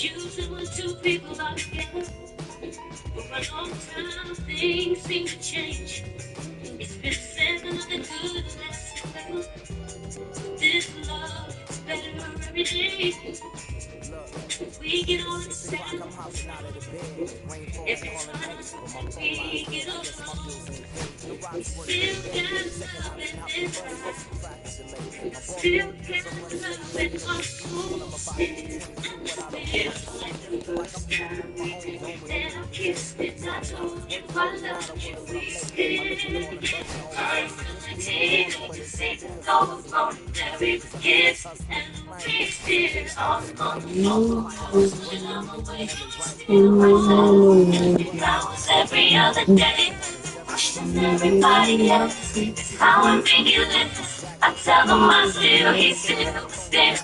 Usually when two people are together for a long time, things seem to change. It's been said that the good lasts forever. This love is better every day. We get on the sand every time we get along. Still got love in this life. Still got love in our souls. Feels like the first time that I kissed it. I told you I love you. We still get unlimited to say the love on every kiss. And we still on the phone when I'm away. Still myself. Flowers every other day. Everybody else, it's how I make you live. I tell them I still, he still, still.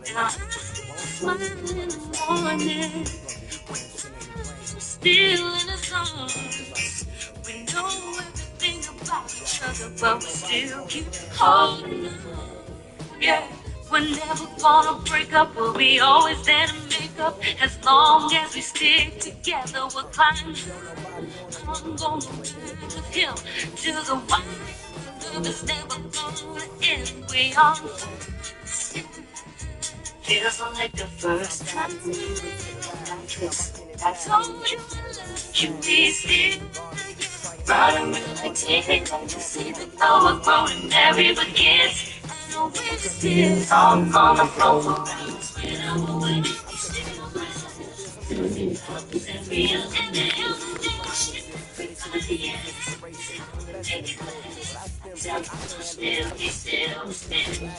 And I smile in the morning, still in his arms. We know everything about each other, but we still keep holding on. Yeah, we're never gonna break up. We'll be always there to make up. As long as we stick together, we'll climb. I'm gonna ride with him till the white love is never gonna end. We are feels like the first time I kissed. I told you I love you. We still running like taking to see the though we're growing married but kids. I know we're still all on the floor for rounds when I'm away. Still myself. Every other day, everybody else. Still, he's still, still.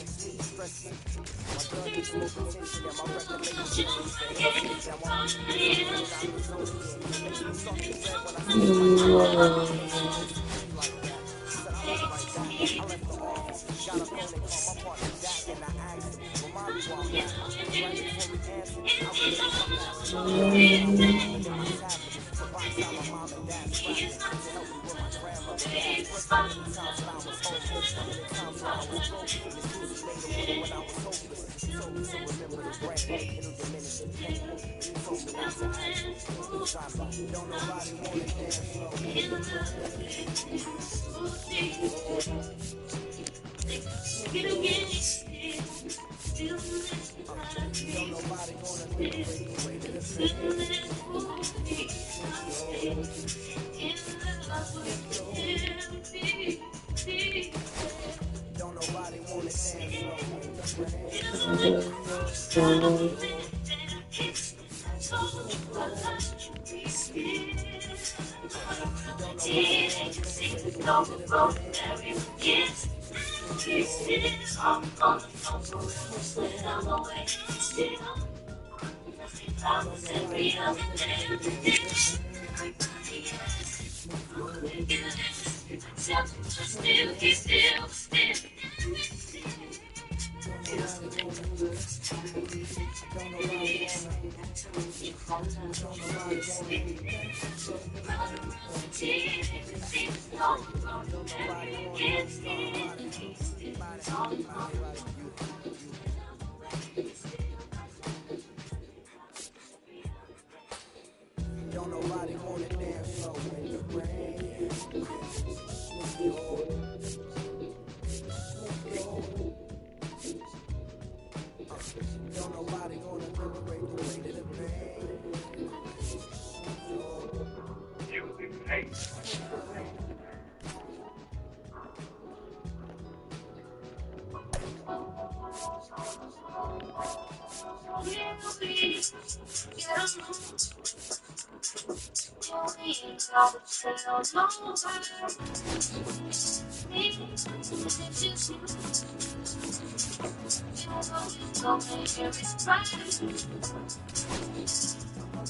And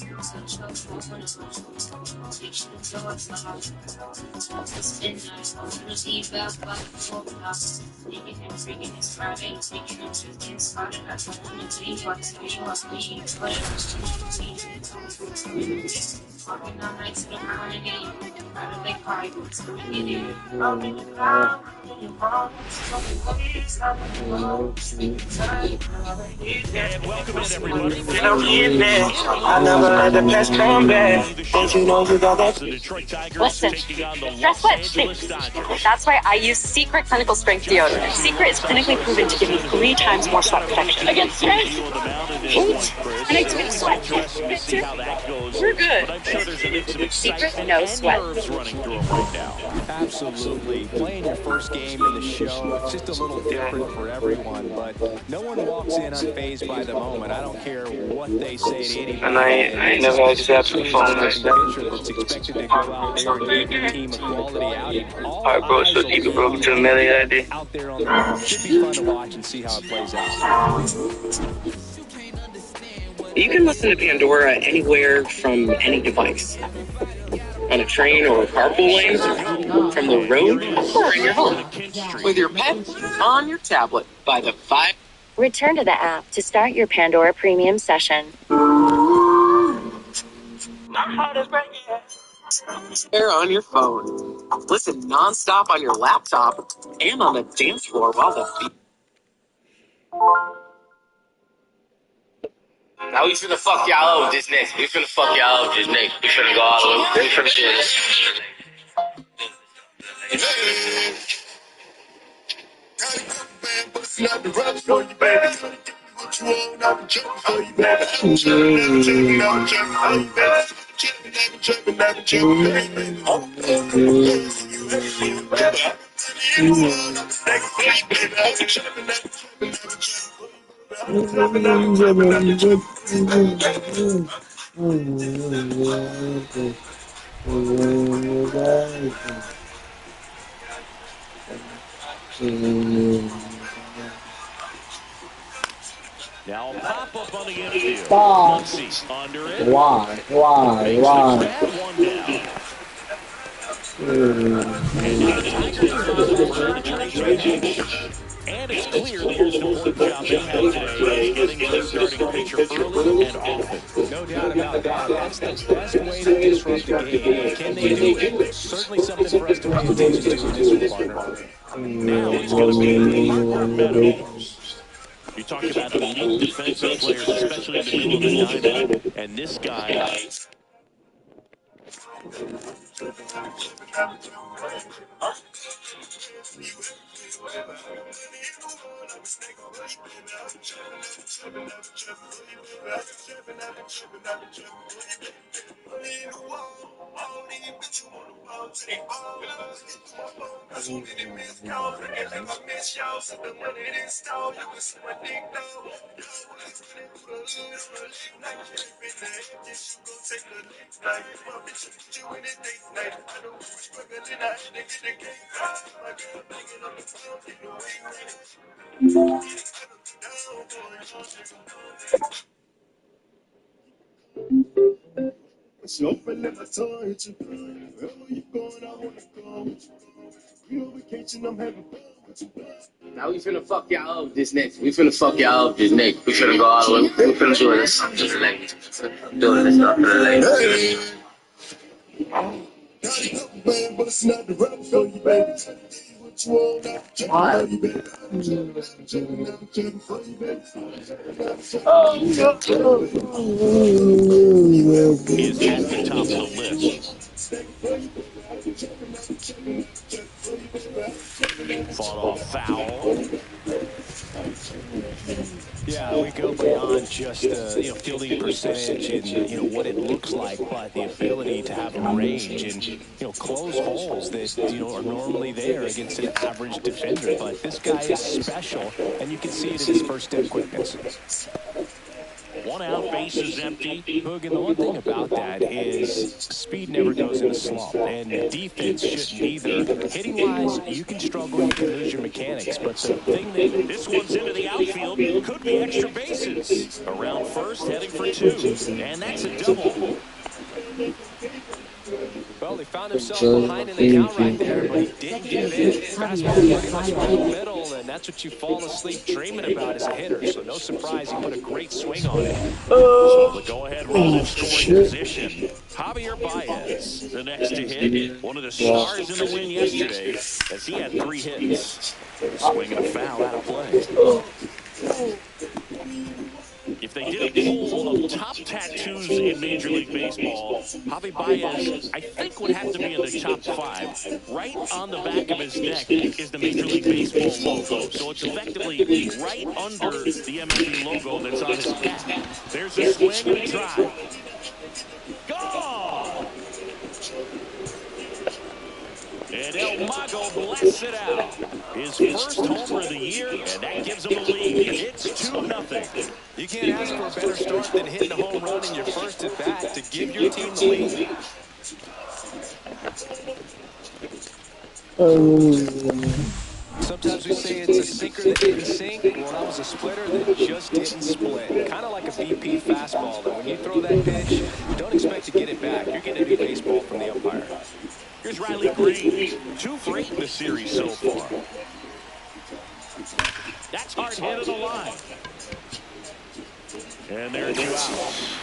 welcome in, everybody. I'm in there. I never let the past come back. Don't you know you got that? The Detroit Tigers Listen, taking on the stress Los sweat Angeles stinks. Dodgers. That's why I use Secret Clinical Strength Deodorant. Secret is clinically proven to give you 3 times more sweat protection against stress. And I do sweat. Interesting to see how that goes. We're good. But I'm sure there's a mix of Secret, excitement no and sweat. nerves running through them right now. Absolutely. Playing your first game in the show, it's just a little different for everyone, but no one walks in unfazed by the moment. I don't care what they say to anybody. And I never had to answer the phone like that. Pitcher that's expected to go out there and give your team a quality outing. Alright, bro, so deep it broke into a million that day. Out there on the mound. Should be fun to watch and see how it plays out. You can listen to Pandora anywhere from any device. On a train or a carpool lane, from the road, or in your home. With your pet, on your tablet, by the 5. Return to the app to start your Pandora Premium session. There on your phone. Listen nonstop on your laptop and on the dance floor while the beat. Now we finna fuck y'all up with this next. We finna fuck y'all up with this next. We finna go all the way. We finna do this. Now pop up on the infield. Stop. Muncy under it. Why? Makes the grab, one down. And now the Tigers are on the line to try to change. And it's clear the most important job they have today is getting to the starting pitcher early and often. No doubt about that. That's the best way to disrupt the game. Can they do it? Certainly something for us to pay attention to in this one, partner. Now it's going to be Harper Meadows. You talk about elite defensive players, especially in the middle of the diamond, and this guy. Now we finna fuck y'all up with this next. We finna fuck y'all up with this next. We finna go all the way. We finna do this stuff to the lake. Doing this stuff to the lake. Is at the top of the list. Fought off foul. Yeah, we go beyond just fielding percentage and what it looks like, but the ability to have range and close holes that are normally there against an average defender. But this guy is special, and you can see it in his first step quickness. 1 out, bases empty. Hoog, and the one thing about that is speed never goes in a slump, and defense shouldn't either. Hitting-wise, you can struggle, you can lose your mechanics, but the thing that This one's into the outfield. Could be extra bases. Around first, heading for 2. And that's a double. well, they found himself behind in the count right there, but he didn't give in. Fastball pretty much right in the middle, and that's what you fall asleep dreaming about as a hitter. So no surprise, he put a great swing on it. So the go-ahead run in scoring position. Javier Baez, the next to hit. One of the stars in the win yesterday, as he had 3 hits. Swinging a foul out of play. If they did a poll of top tattoos in Major League Baseball, Javi Baez, I think, would have to be in the top 5. Right on the back of his neck is the Major League Baseball logo. So it's effectively right under the MLB logo that's on his hat. There's a swing and a drive. Gone! And El Mago blasts it out. His first homer of the year, and that gives him a lead. It's 2-0. You can't ask for a better start than hitting a home run in your first at bat to give your team the lead. Sometimes we say it's a sinker that didn't sink. Well, that was a splitter that just didn't split. Kind of like a BP fastball. That when you throw that pitch, don't expect to get it back. You're getting a new baseball from the umpire. Here's Riley Green, 2 for 8 in the series so far. That's hard hit of the line. And there are 2 outs.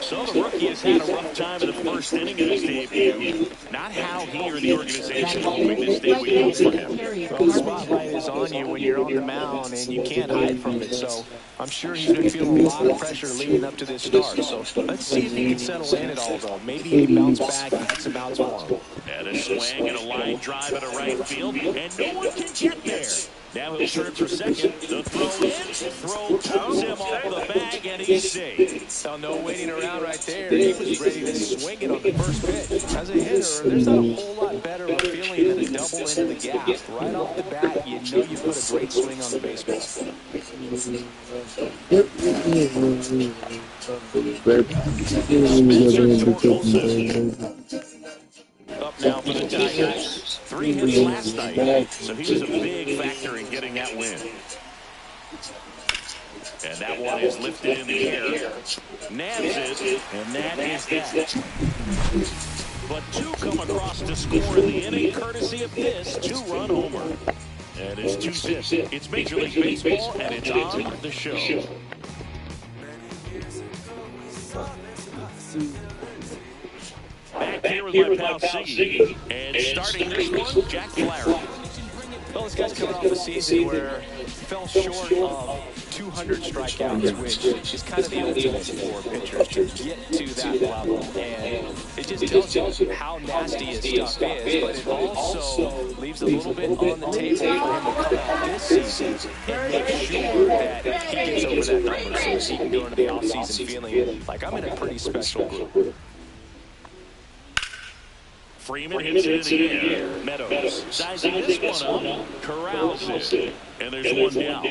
So the rookie has had a rough time in the first inning of his debut. Not how he or the organization hoping this day would go for him. Well, the spotlight is on you when you're on the mound, and you can't hide from it. So I'm sure he's been feeling a lot of pressure leading up to this start. So let's see if he can settle in at all, though. Maybe he can bounce back and get some outs for him. And a swing and a line drive at a right field, and no one can get there. Now he'll turn for second. The throw in, throw pulls him off the bag, and he's safe. So no waiting around right there. He was ready to swing it on the first pitch. As a hitter, there's not a whole lot better of a feeling than a double into the gap. Right off the bat, you know you put a great swing on the baseball. Up now for the Tigers. 3 hits last night, so he was a big factor in getting that win. And that one is lifted in the air. Nabs it, and that is that. But 2 come across to score in the inning, courtesy of this 2-run homer. And it's 2-zip. It's Major League Baseball, and it's on the show. Back here with my pal Siggy, and starting this one, Jack Flaherty. Well, this guy's coming off a season where he fell short of 200 strikeouts, which is kind of the ultimate for pitchers to get to that level. And it just tells you how nasty his stuff is, but it also leaves a little bit on the table for him to come out this season and make sure that he gets over that number so that he can go into the offseason feeling like I'm in a pretty special group. Freeman hits it in the air. Meadows sizing this one up, corrals it, and there's 1 down.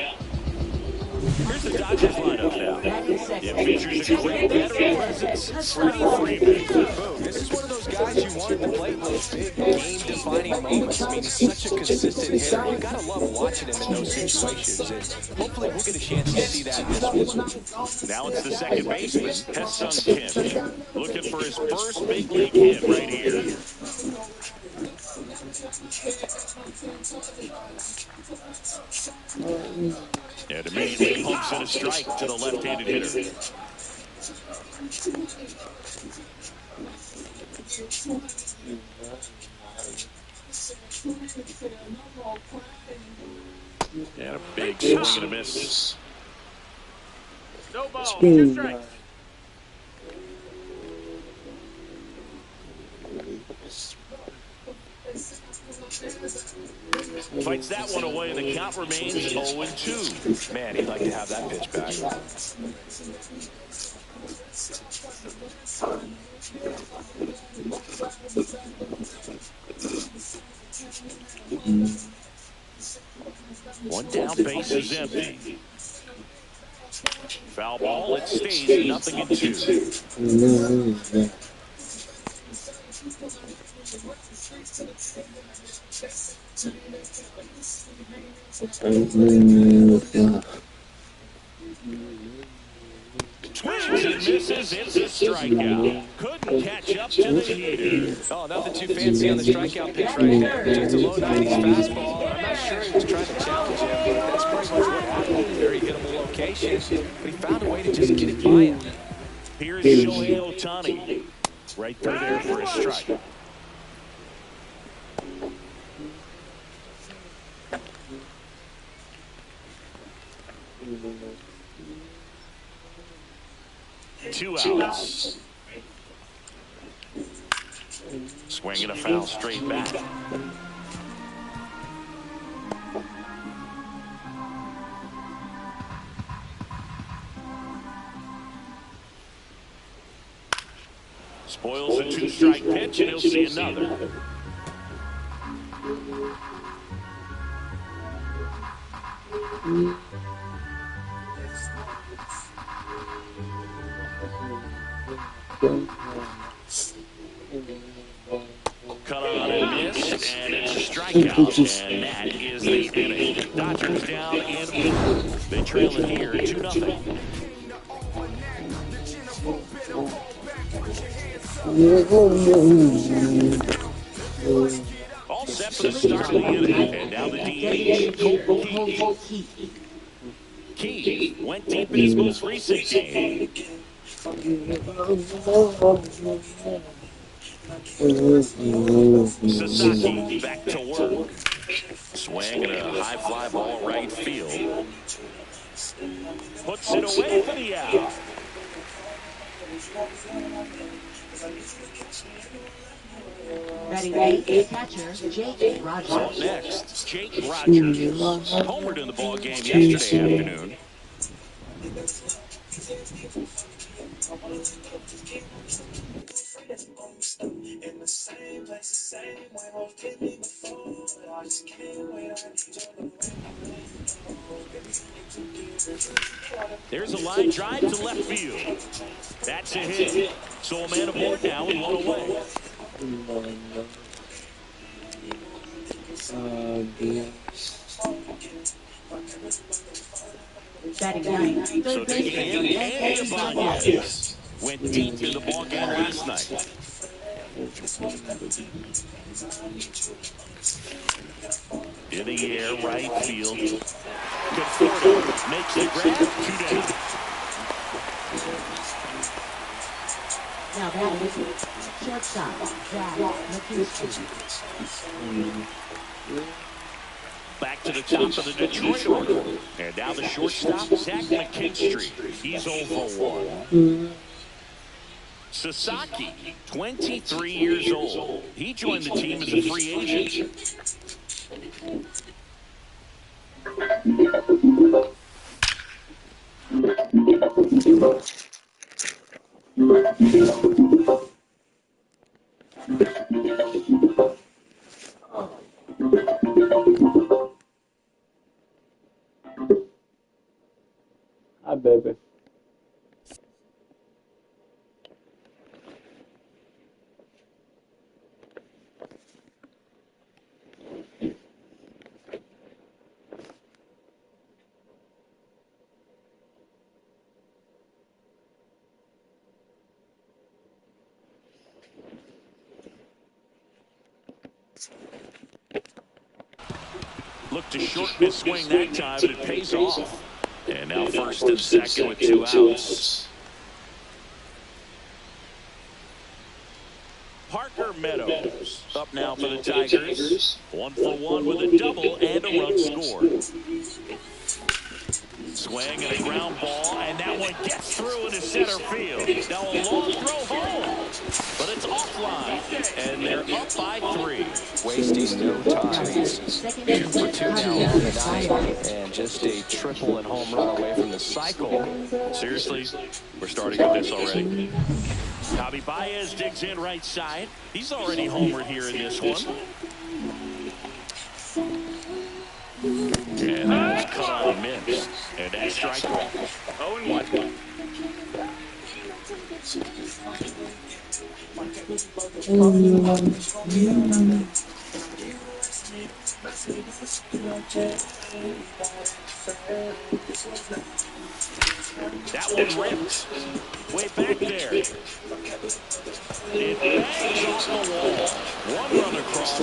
Here's the Dodgers lineup now. It features a great veteran presence, Freddie Freeman. Boom. This is one of those guys you wanted to play those big game-defining moments. I mean, he's such a consistent hitter. You gotta love watching him in those situations, and hopefully we'll get a chance to see that in this one. Now it's the second baseman, Ha-Seong Kim, looking for his first big league hit right here. And immediately pumps in a strike to the left-handed hitter. And a big swing and a miss. No ball, 2 strikes. Fights that one away, and the count remains 0-2. Man, he'd like to have that pitch back. One down, base is empty. Foul ball, it stays 0-2. Swings and misses. It's a strikeout. Couldn't catch up to the heater. Oh, nothing too fancy on the strikeout pitch right there. Just a low 90s fastball. I'm not sure he was trying to challenge him, but that's pretty much what happened. Very hittable location, but he found a way to just get it by him. Here's Shohei Ohtani. Right through there for a strike. Two outs. Swinging a foul straight back. Spoils a two-strike pitch, and he'll see another. Cut on and missed, and it's a strikeout, and that is the inning. Dodgers down in one. They trail it here 2-0. All set for the start of the inning, and now the DH, Colton Key. Key went deep in his most recent game. Sasaki back to work. Swing and a high fly ball right field. Puts it away for the out. Batting eighth, catcher Jake Rogers. Up next, Jake Rogers. Homered in the ball game yesterday afternoon. There's a line drive to left field. That's a hit. So a man aboard now and one away. Batting ninth, So taking in and Ibanez. Went deep in the ball game last night. In the air, right field. Conforto makes the grab, 2 down. now batting shortstop Brad McKinstry. Back to the top of the Detroit order. And now the shortstop, Zach McKinstry. He's 0 for 1. Sasaki, 23 years old. He joined the team as a free agent. Hi, baby. Looked to shorten his swing that time, but it pays off. And now first and second with 2 outs. Parker Meadows up now for the Tigers. 1 for 1 with a double and a run scored. Swing and a ground ball, and that one gets through into center field. Now a long throw home, but it's offline, and they're up by 3. Wasting no time. 2 for 2 now on the night, and just a triple and home run away from the cycle. Seriously, we're starting with this already. Javi Baez digs in right side. He's already homered here in this one. And that's cut on a miss. And that's strike one. 0-1 That one ripped. Way back there. It bangs off the wall. One run across.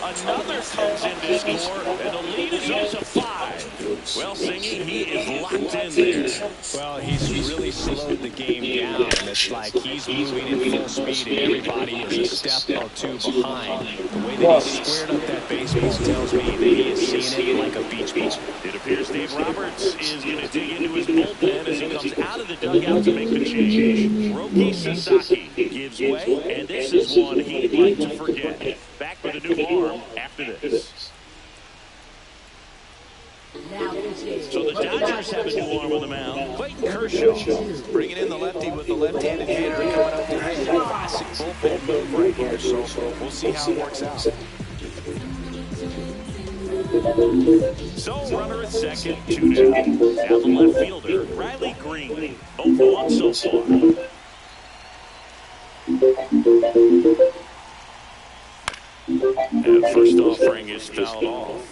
Another comes in to score, and the lead is up to 5. Well, Singy, he is locked in there. Well, he's really slowed the game down. It's like he's moving at full speed, and everybody is a step or two behind. The way that he squared up that baseball tells me that he is seeing it like a beach ball. It appears Dave Roberts is going to dig into his bullpen as he comes out of the dugout to make the change. Roki Sasaki gives way, and this is one he'd like to forget. Back with a new arm after this. So the Dodgers have a new arm on the mound. Clayton Kershaw Bringing in the lefty with the left-handed hitter coming up to hit. Classic bullpen move right here, so we'll see how it works out. So runner at second, 2 down. Now the left fielder, Riley Green. 0-1 so far. And first offering is fouled off.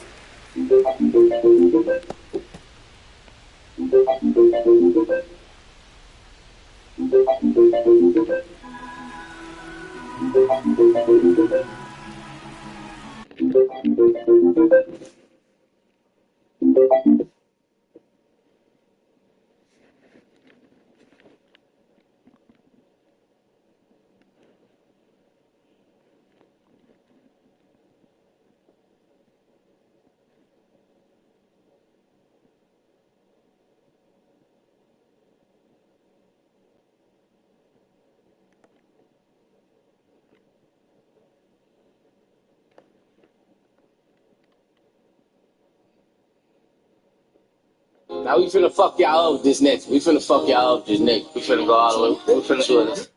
Now we finna fuck y'all up this next. We finna fuck y'all up this next. We finna go all the way. We finna do this.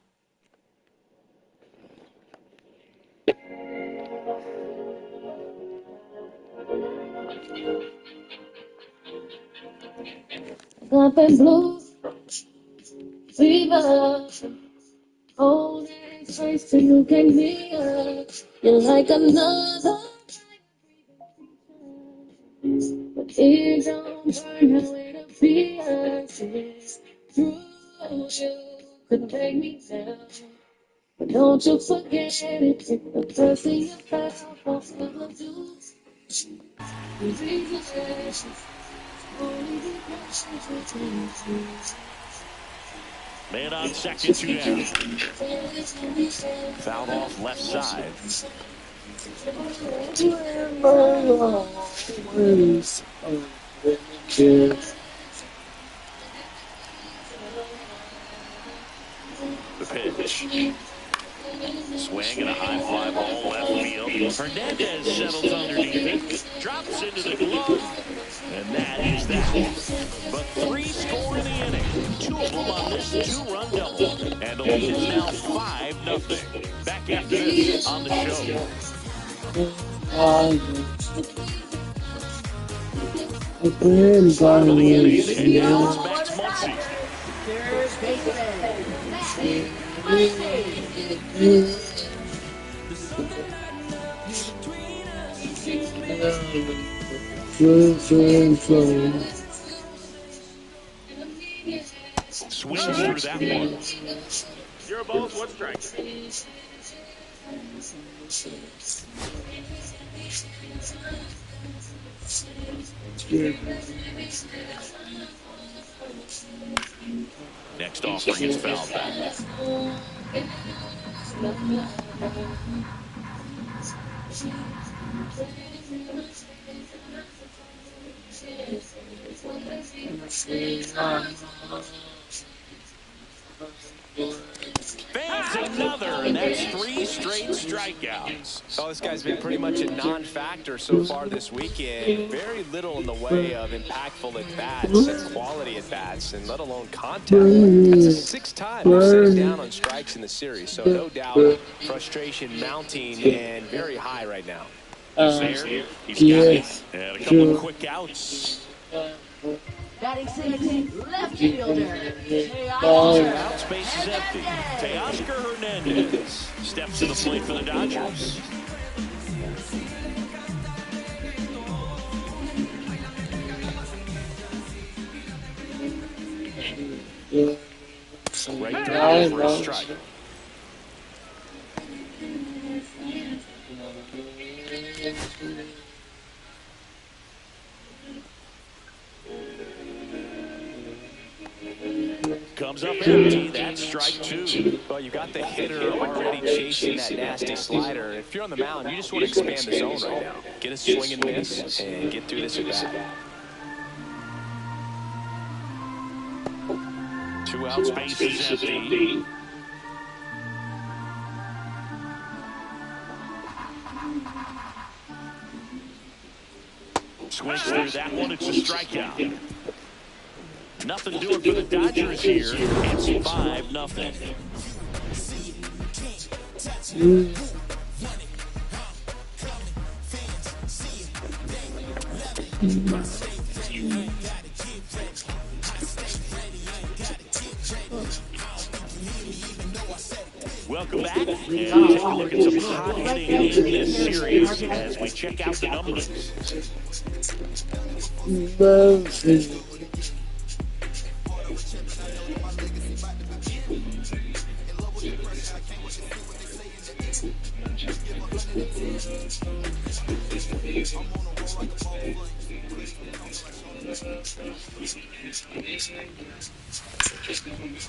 Got that blue fever. Hold it straight till you can hear. You're like another. But it don't burn how it appears. It's true, you could make me down. But don't you forget it. It's the first thing you felt. Won't ever do. You read the ashes. Only the ashes will Man on second, 2 down. Fouled off left side. The pitch. Swing and a high fly ball left field. Hernandez settles underneath it. Drops into the glove. And that is that. But 3 score in the inning. 2 of them on this 2-run double. And the lead is now 5-0. Back after this on the show. Bottom of the inning. And now it's Max Muncy. Swings through that one. 0 balls, 1 strike. Next offering is fouled back. Bangs another, and that's 3 straight strikeouts. Oh, this guy's been pretty much a non-factor so far this weekend. Very little in the way of impactful at-bats and quality at-bats, and let alone contact. That's the 6th time we're sitting down on strikes in the series, so no doubt frustration mounting and very high right now. He's there. He's got it. And a couple of quick outs. Batting 16, left fielder, Out, space is empty. Teoscar Hernandez steps to the plate for the Dodgers. Right there for a strike. Comes up empty. That's strike two. Well, you got the hitter already chasing that nasty slider. If you're on the mound, you just want to expand the zone right now. Get a swing and miss and get through this at bat. 2 out, space is empty. Swings through that one. It's a strikeout. Nothing doing for the Dodgers here. It's 5-0. Welcome back, and take a look at some hot hitting in this series as we check out the numbers.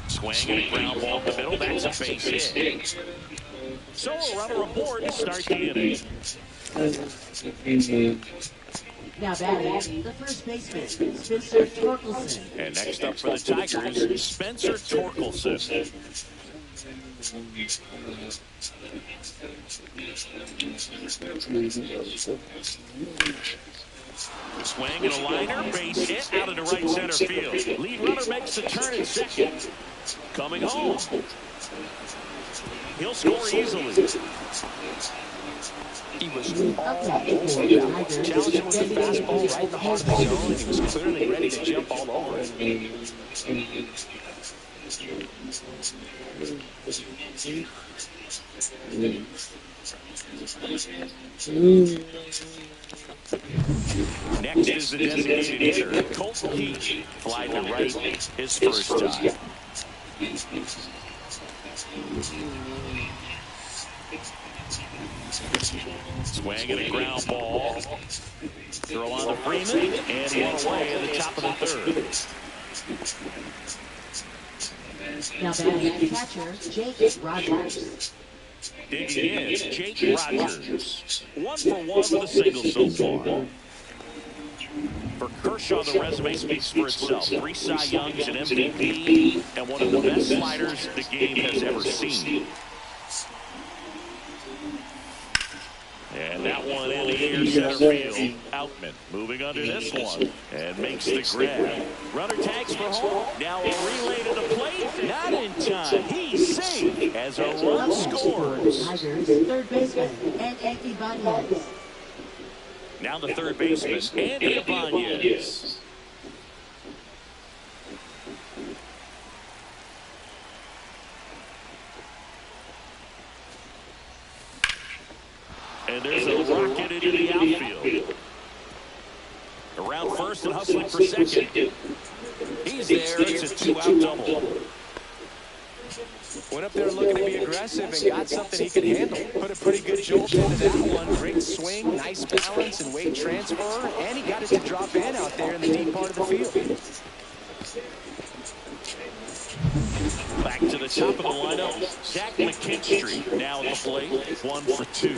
Swing and a ground ball up the middle. That's a base hit. So a runner aboard to start the inning. Now batting, the first baseman, Spencer Torkelson. And next up for the Tigers, Spencer Torkelson. Swing and a liner, base hit out into right center field. Lead runner makes the turn at second. Coming home. He'll score easily. He was all over that. Challenged him with the fastball right in the heart of the zone, and he was clearly ready to jump all over it. Next is the designated hitter, Colton Heat. Fly to right, his first time. Swing and a ground ball. Throw on to Freeman, and one away at the top of the third. Now batting, catcher, Jake Rogers. Digging in, Jake Rogers. 1 for 1 with a single so far. For Kershaw, the resume speaks for itself. 3 Cy Youngs, an MVP, and one of the best sliders the game has ever seen. And that one in the air center field. Outman moving under this one and makes the grab. Runner tags for home. Now a relay to the plate. Not in time. He's safe as a run scores. Tigers, third baseman, Andy Ibanez. Now the third baseman, Andy Ibanez. And there's a rocket into the outfield. Around first and hustling for second. He's there. It's a 2-out double. Went up there looking to be aggressive and got something he could handle. Put a pretty good jolt into that one. Great swing, nice balance and weight transfer. And he got it to drop in out there in the deep part of the field. Back to the top of the lineup, Zach McKinstry now at the plate, 1 for 2.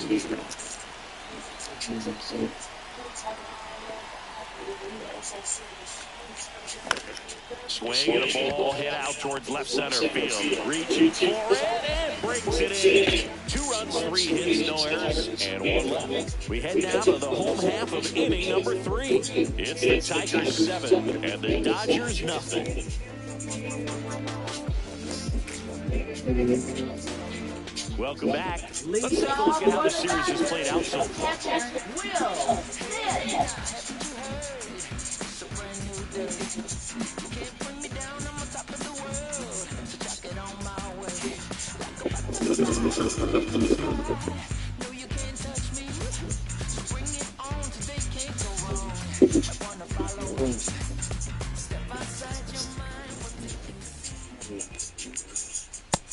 Swing and a ball hit out towards left center field. Reaching for it and brings it in. 2 runs, 3 hits, no errors, and 1 left. We head now to the home half of inning number 3. It's the Tigers 7 and the Dodgers nothing. Welcome back. Let's take a look at how the series has played out so far. Will Smith.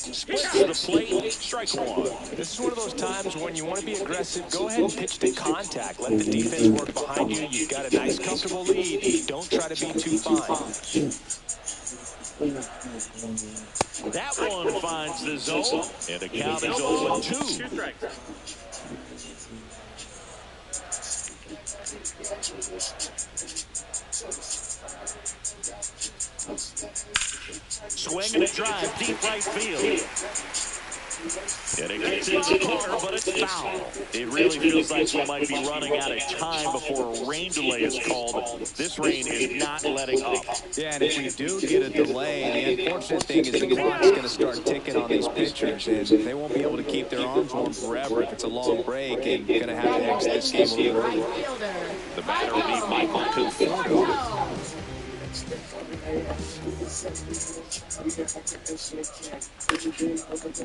Split to the plate, strike one. This is one of those times when you want to be aggressive. Go ahead and pitch to contact. Let the defense work behind you. You've got a nice, comfortable lead. Don't try to be too fine. That one finds the zone, and the count is 0-2. Swing and a drive, deep right field. And it gets into the corner, but it's foul. It really feels like we might be running out of time before a rain delay is called. This rain is not letting up. Yeah, and if we do get a delay, the unfortunate thing is the clock's going to start ticking on these pitchers, and they won't be able to keep their arms warm forever if it's a long break, and going to have to exit this game a little early. The batter will be Michael Conforto.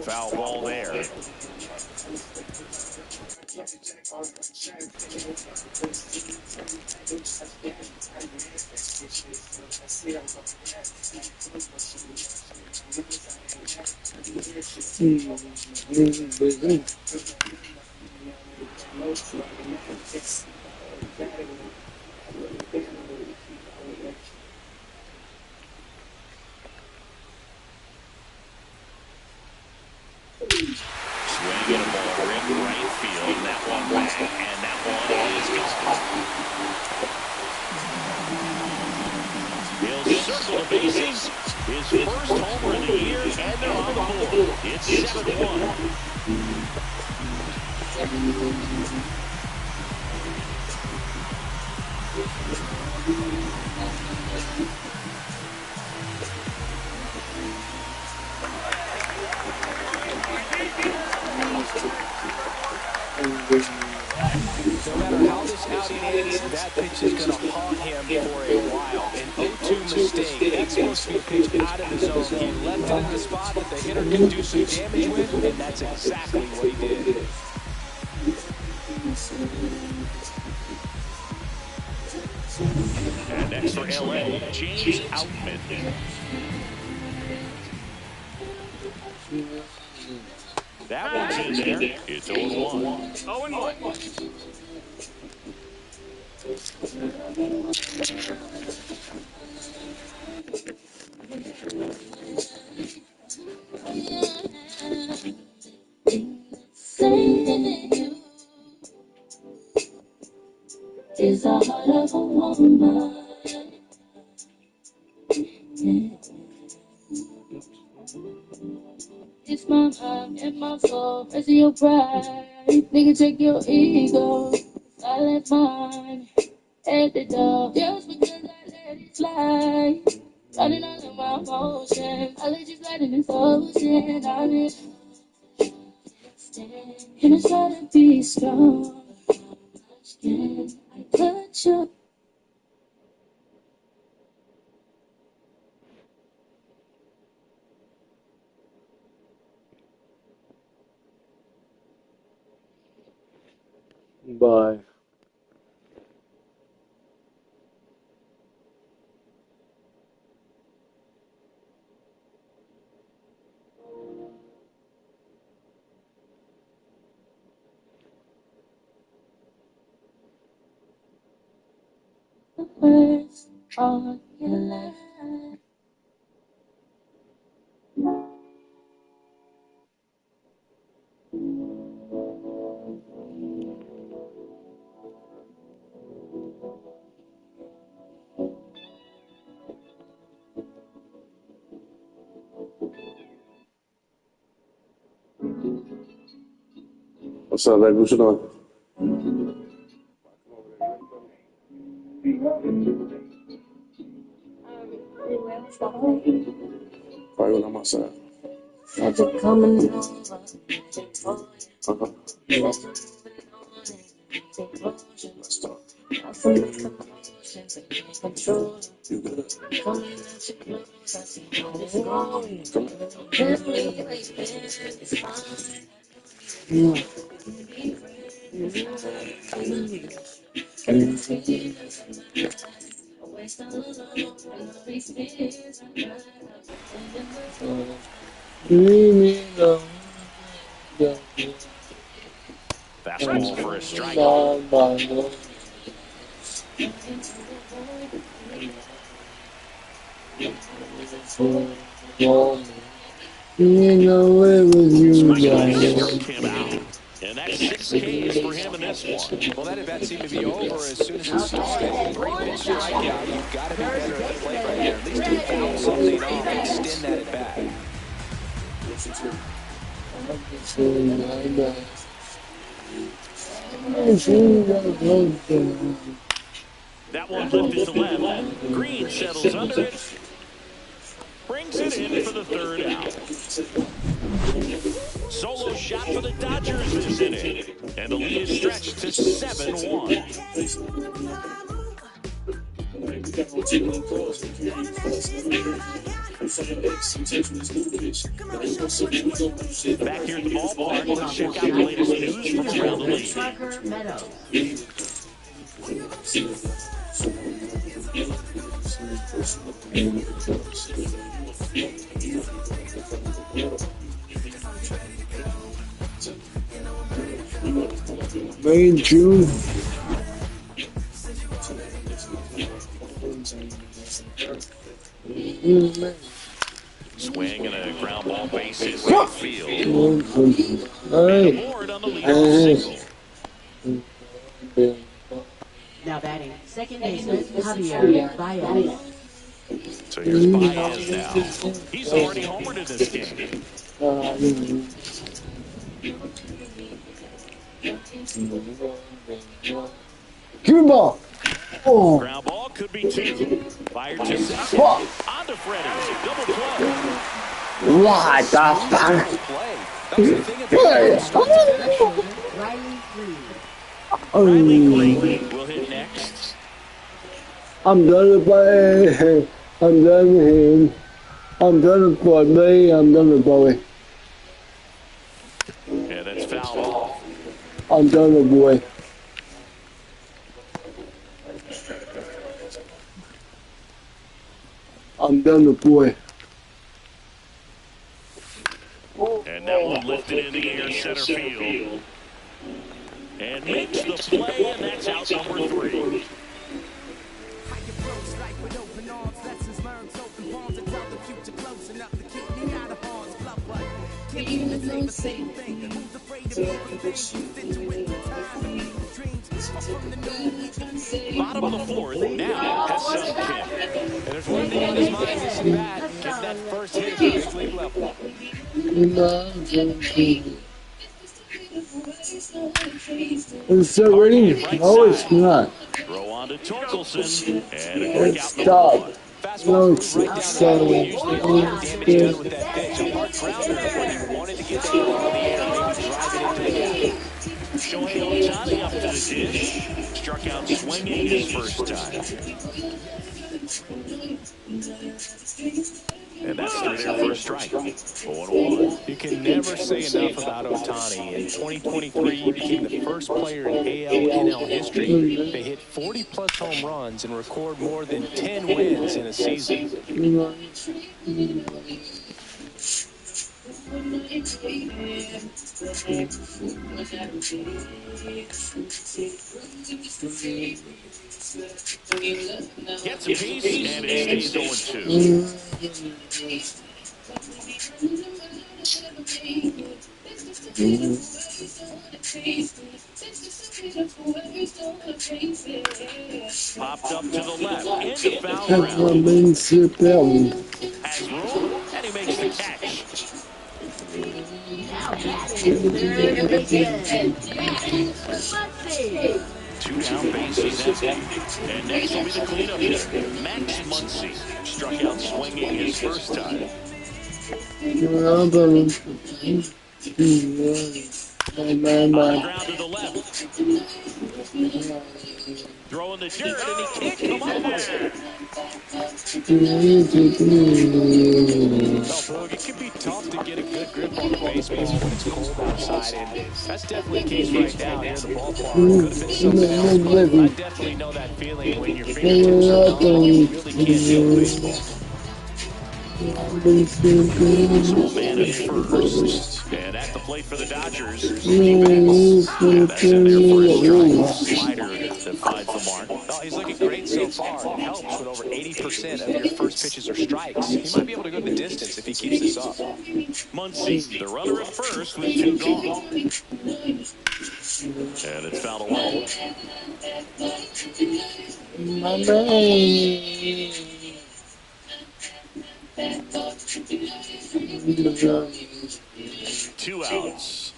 Foul ball there. Swing and a ball rim right field, and that one back, and that one is gone. He'll circle the bases. His first homer of the year, and they're on the board. It's 7-1. No matter how this outing ends, that pitch is going to haunt him for a while. An 0-2 mistake. That's supposed to be a pitch out of the zone. He left it in the spot that the hitter could do some damage with, and that's exactly what he did. And next for LA, James Outman. That one's in there. It's 0-1. 0-1. Is the heart of a woman. It's my mind and my soul, pressing your pride. Nigga, check your ego. I let mine at the door. Just because I let it slide. Running all of my emotions. I let you slide in this ocean. I'm in. And I try to be strong. Can I touch you? Bye. The words on your life. What's up, baby? What you doing? Probably when I'm outside. Got you coming over. Let's talk. Fastball for a strike. Struck him out. And that's 6 Ks for him in this one. Well, that at-bat seemed to be over as soon as it started. Great pitch strikeout. You've got to be better at the plate right there. At least to foul something off and extend that at-bat. That one lifted to left. Green settles under it. Brings it in for the 3rd out. Solo shot for the Dodgers is in it. And the lead is stretched to 7-1. Back here at the ballpark, let's check out the latest news from around the league. May and June. Swing and a ground ball base hit right field. And Lord on the leadoff single. Now batting, second baseman Javier Baez. So here's Baez now. He's already homered in this game. Give me ball. Oh. Ground ball could be 2. Fired to second. On to Freddie. Double play. What the fuck? Riley Green will hit next. I'm done with I'm done with him. I'm done with me. I'm done with Bowie. Yeah, that's fouled off. I'm done with boy. I'm done with boy. And that one lifted in the air center field. And makes the play, and that's out number 3. Bottom of the 4th, now has sunk in. And there's one thing on his mind this at bat. Get that first hit at the big league level. It's so ready? No, it's not. Throw on to Torkelson, and a quick out the Stop. one. No, it's Right down the middle. Usually a lot of damage done with that pitch. A hard grounder when he wanted to get that ball in the air, maybe drive it into the gap. Shohei Ohtani up to the dish. Struck out swinging his first time. And that's through there for a strike. 0-1. You can never say enough about Ohtani. In 2023, he became the first player in AL/NL history to hit 40-plus home runs and record more than 10 wins in a season. Gets a piece, and it stays 0-2. Popped up to the left, into foul ground. Has room, and he makes the catch. Two down, bases empty. And next will be the cleanup hitter, Max Muncy. Struck out swinging his first time. On the ground to the left. Throwing the dirt, and he can't come up with it. Well, Boog, it can be tough to get a good grip on the baseball when it's cold outside, and that's definitely the case right now here in the ballpark. Could have been something else, but I definitely know that feeling when your fingertips are numb and you really can't feel the baseball. So a man at first. And at the plate for the Dodgers, Mookie Betts. That's in there for a strike. Slider that finds the mark. Oh, he's looking great so far. It helps when over 80% of your first pitches are strikes. He might be able to go the distance if he keeps this up. Muncy, the runner at first with 2 gone. And it's fouled away. My man. 2 outs.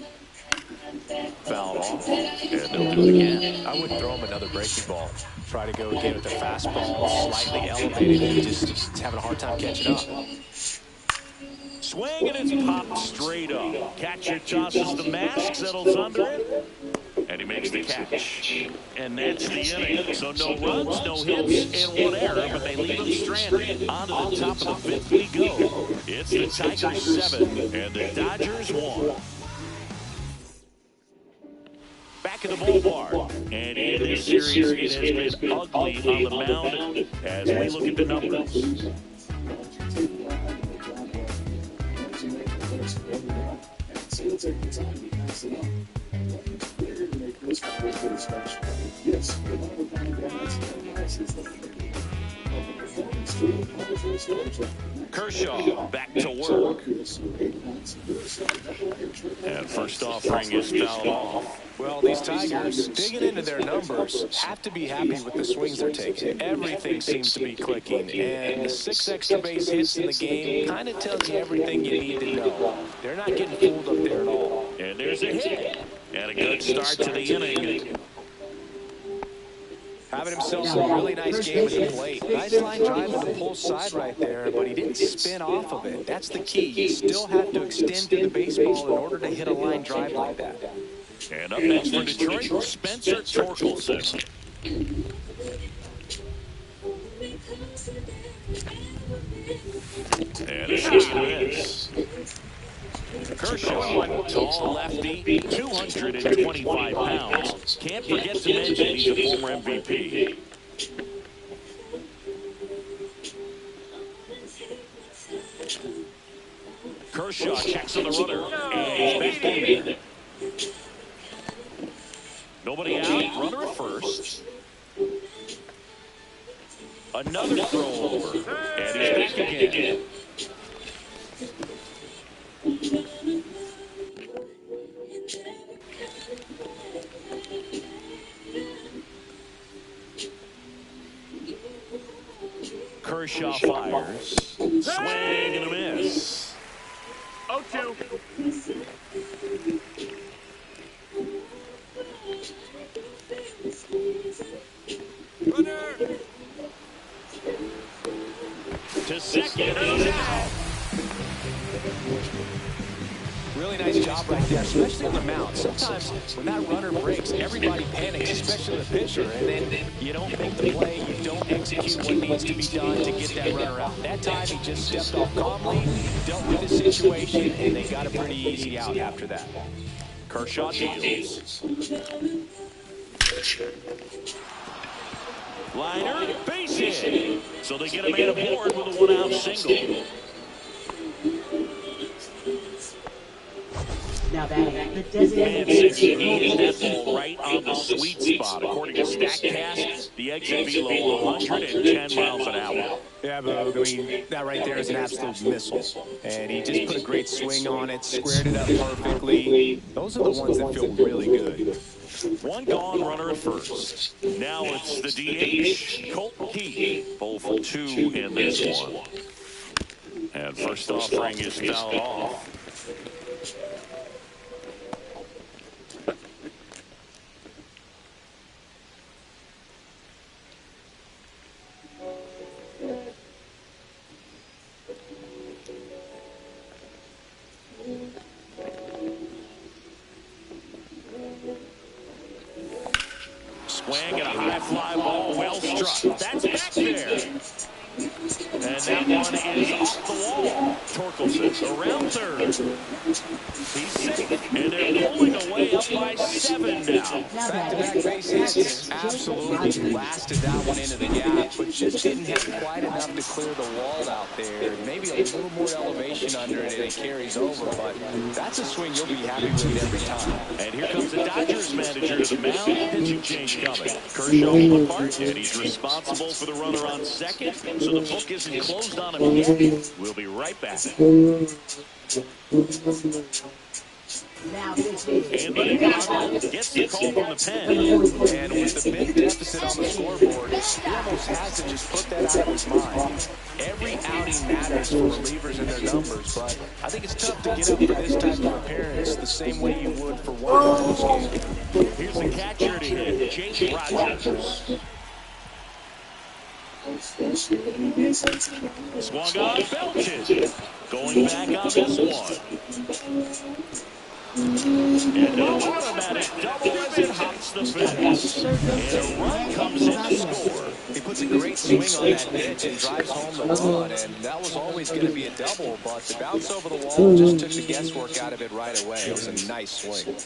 Fouled off. And they'll do it again. I would throw him another breaking ball. Try to go again with the fastball, slightly elevated, and just having a hard time catching up. Swing, and it's popped straight up. Catcher tosses the mask, settles under it, and he makes the catch. And that's the inning. So no runs, no hits, and 1 error, but they leave him stranded. On to the top of the 5th we go. It's the Tigers 7 and the Dodgers 1. Back in the ballpark. And in this series, it has been ugly on the mound as we look at the numbers. Kershaw back to work. And first offering is fouled off. Well, these Tigers, digging into their numbers, have to be happy with the swings they're taking. Everything seems to be clicking, and the 6 extra base hits in the game kind of tells you everything you need to know. They're not getting fooled up there at all. And there's a hit. And a good start to the inning. Having himself a really nice game at the plate. Nice line drive to the pull side right there, but he didn't spin off of it. That's the key. You still have to extend through the baseball in order to hit a line drive like that. And up next for Detroit, Spencer Torkelson. And a swing and a miss. Kershaw, tall lefty, 225 pounds. Can't forget to mention he's a former MVP. Kershaw checks on the runner, and he's back in there. Nobody out, runner at first. Another throw over, and he's back again. Kershaw fires. Swing and a miss. 0-2. Runner. To second, and he's out. Really nice job right there, especially on the mound. Sometimes when that runner breaks, everybody panics, especially the pitcher, and then you don't make the play, you don't execute what needs to be done to get that runner out. That time he just stepped off calmly, dealt with the situation, and they got a pretty easy out after that. Kershaw deals. Liner, base hit. So they get a man aboard with a 1-out single. Now batting, the designated Man 68 is that ball right on the sweet spot. According to StatCast, the exit below 110 miles an hour. Yeah, but I mean, that right there is an absolute missile. And he just put a great swing on it, squared it up perfectly. Those are the ones that feel really good. 1 gone, runner at first. Now it's the DH, Colton Keith, 0 for 2 in this one. And first offering is fouled off. Swing and a high fly ball, well struck. That's back there. And that one is off the wall. Torkelson around third. He's safe. And they're pulling away up by 7 now. Back-to-back base hits. Absolutely blasted that one into the gap, but just didn't have quite enough to clear the wall out there. Maybe a little more elevation under it and it carries over, but that's a swing you'll be happy with every time. And here comes the Dodgers manager to the mound. Pitching change coming. Kershaw will apart, and he's responsible for the runner on second, so the book isn't closed on him yet. We'll be right back. And Buddy Connell gets the call from the pen. And with the big deficit on the scoreboard, he almost has to just put that out of his mind. Every outing matters for relievers and their numbers, but I think it's tough to get up for this type of appearance the same way you would for one of those games. Here's the catcher to hit, Jake Rogers. Swung on, belted. Going back on this one. And an automatic double as it hops the fence. And a run comes in to score. He puts a great swing on that pitch and drives home the run, and that was always going to be a double, but the bounce over the wall just took the guesswork out of it right away. It was a nice swing.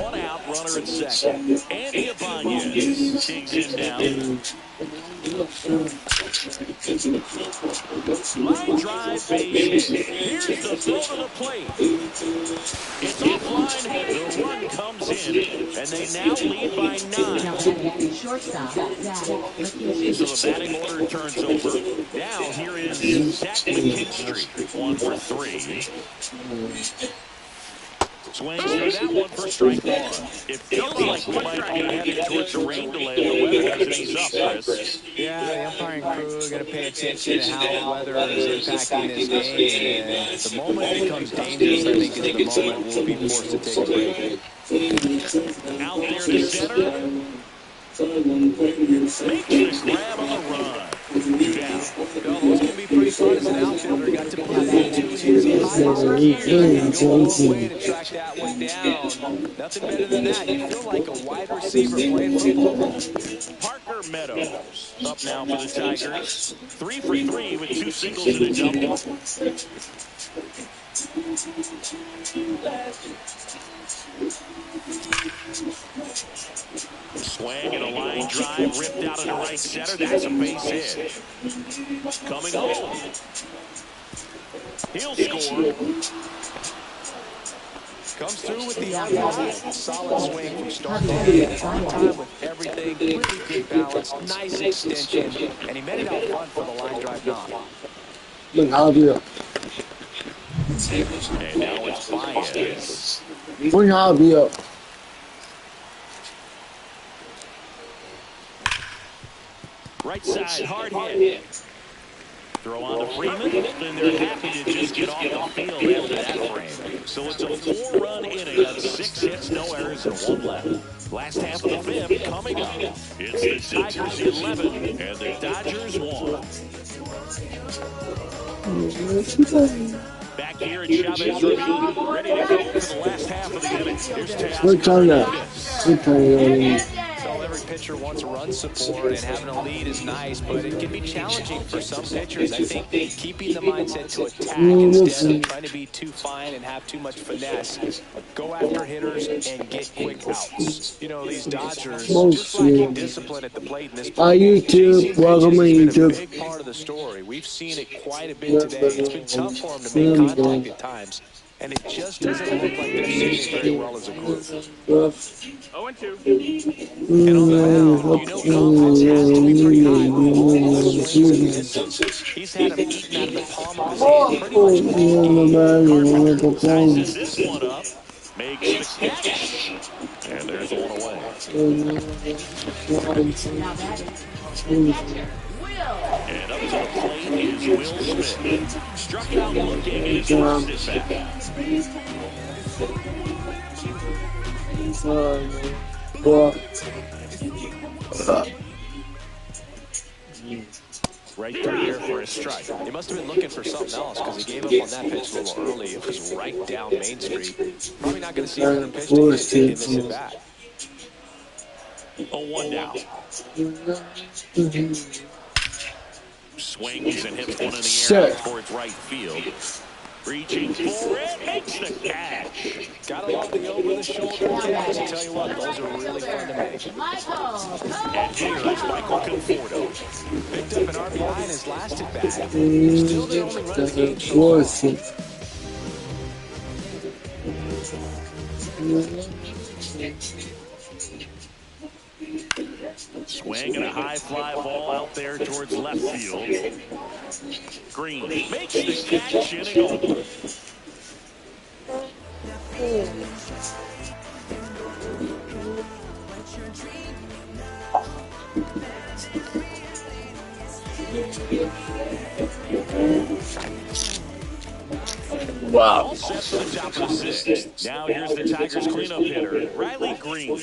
One out, runner at second. Andy Ibanez digs in now. Line drive base hit. Here's the throw to the plate. It's offline. The run comes in, and they now lead by 9. So the batting order turns over. Now here is Zach McKinstry, 1 for 3. Swings through that one for strike 1. It feels like we might be headed towards a rain delay. The weather hasn't eased up, Chris. Yeah, the umpiring crew are going to pay attention to how the weather is impacting this game. And the moment it becomes dangerous, I think, is the moment we'll be forced to take a break. Out there to center. Makes the grab on the run. 2 down. It's going to be pretty fun as an outfielder. Got to put that 2 hits highest go a long way to track that one down. Nothing better than that. You feel like a wide receiver playing football. Parker Meadows up now for the Tigers. 3 for 3 with 2 singles and a double. Swing and a line drive ripped out into right center. That's a base hit. Coming home. He'll score. Comes through with the solid swing from start to end. On time with everything. Really good balance. Nice extension. And he made it out front for the line drive knock. Đừng hao chưa? And now it's Baez. Đừng hao chưa? Right side, hard hit. Throw on to Freeman, and they're happy to just get off the field after that frame. So it's a 4-run inning on 6 hits, no errors, and 1 left. Last half of the 5th coming up. It's the Tigers 11 and the Dodgers 1. Back here at Chavez Ravine, ready to go for the last half of the inning. Here's Teoscar. Every pitcher wants run support, and having a lead is nice, but it can be challenging for some pitchers. I think keeping the mindset to attack instead of trying to be too fine and have too much finesse. Go after hitters and get quick outs. You know, these Dodgers just lacking discipline at the plate in this Hi YouTube, welcome to YouTube. It's been a big part of the story. We've seen it quite a bit today. It's been tough for them to make contact at times, and it just doesn't look like they're seeing it very well as a group. 0-2. And on the mound, you know confidence has to be pretty high with all those swings and misses. He's had him eaten out of the palm of his hand pretty much all game. Carpenter sizes this one up, makes the catch, and there's one away. And up to the plate is Will Smith. Struck out looking at his first at bat. Right through here for a strike. He must have been looking for something else because he gave up on that pitch a little early. It was right down Main Street. Probably not going to see another pitch to hit in this at bat. A 1 down. Swings and hits one in the air out towards right field. Reaching for it, makes the catch. Gotta love the over-the-shoulder catch. I tell you what, those are really fun to make. And here's Michael Conforto. Picked up an RBI in his last at-bat. Still the only run of the game. Swing and a high fly ball out there towards left field. Green makes the catch, inning over. Wow. All set for the top of the sixth. Now here's the Tigers cleanup hitter, Riley Green.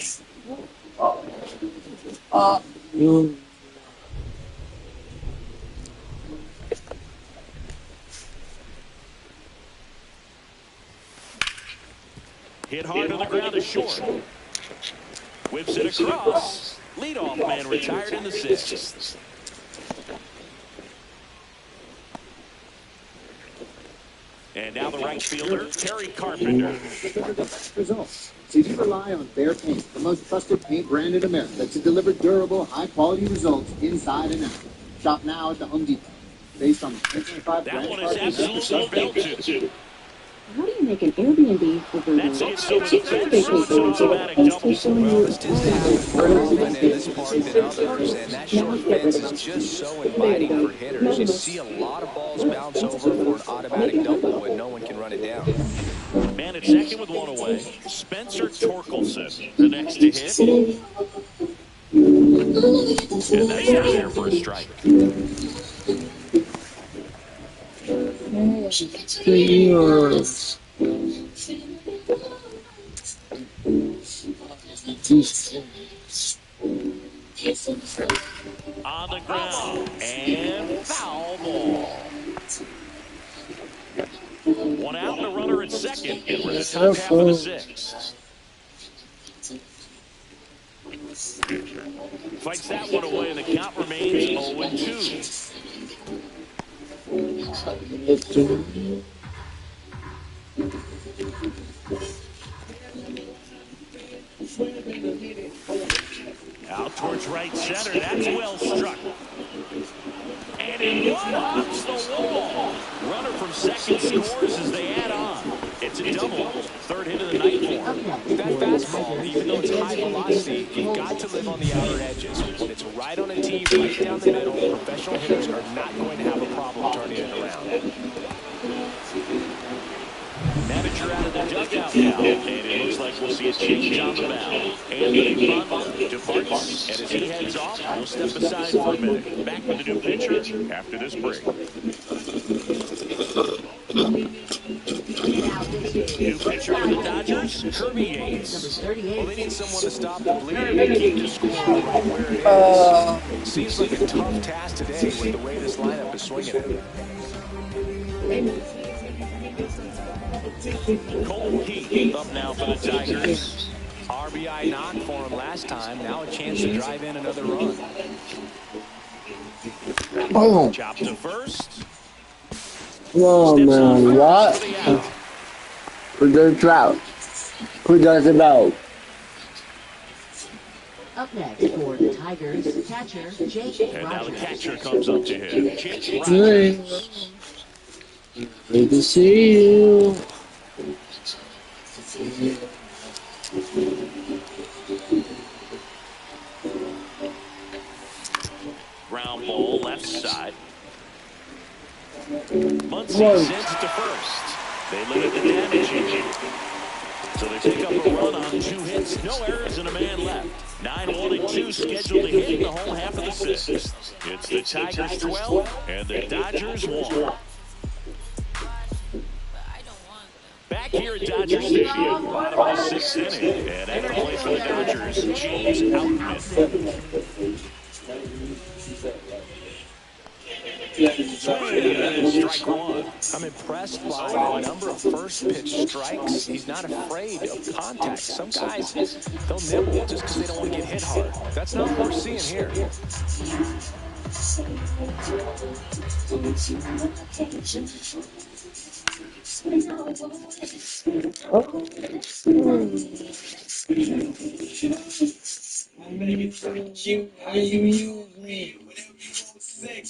Hit hard on the ground to short. Whips it across. Leadoff man retired in the sixth. And now the right fielder, Terry Carpenter. Results. So you rely on Behr Paint, the most trusted paint brand in America, to deliver durable, high-quality results inside and out. Shop now at the Home Depot. Based on the 2025 that one is absolutely belted. How do you make an Airbnb for That's it. So it's an automatic double. Well, this tends to happen more often in this park than others, and that short fence is just so inviting for hitters. You see a lot of balls bounce over for an automatic double when no one can run it down. Man at second with one away. Spencer Torkelson, the next to hit. And that's out there for a strike. On the ground and foul ball. One out and a runner at second. And we're in the top half of the sixth. Fights that one away and the count remains 0-2. Out towards right center. That's well struck. And it one-ups the wall. Runner from second scores as they add on. It's a double. Third hit of the night for him. That fastball, even though it's high velocity, you've got to live on the outer edges. When it's right on a tee, right down the middle, professional hitters are not going to have a problem turning it around. Manager out of the dugout now, and it looks like we'll see a change on the mound. Anthony Bond departs, and as he heads off, we'll step aside for a minute. Back with the new pitcher after this break. New pitcher for the Dodgers, Kirby Yates. Well, they need someone to stop the bleeding and keep the score right where it is. Seems like a tough task today with the way this lineup is swinging it. Cole Heath up now for the Tigers. RBI knock for him last time. Now a chance to drive in another run. Chop to first. Oh man, what? Who does drought? Who does it out? Up next for the Tigers, catcher Jake And now the Rogers. catcher comes up to him. Jake Rogers. Good to see you. Ground ball left side. Muncy sends it to first. They limit the damage here. So they pick up a run on 2 hits, no errors, and a man left. 9-1-2 scheduled to hit in the whole half of the sixth. It's the Tigers 12 and the Dodgers 1. Back here at Dodger Stadium, bottom of the sixth inning. And at the plate for the Dodgers, James Outman. Strike one. I'm impressed by the number of first pitch strikes. He's not afraid of contact. Some guys, they'll nibble just because they don't want to get hit hard. That's not what we're seeing here. Baby, thank you, how you use me. Whenever you want sex,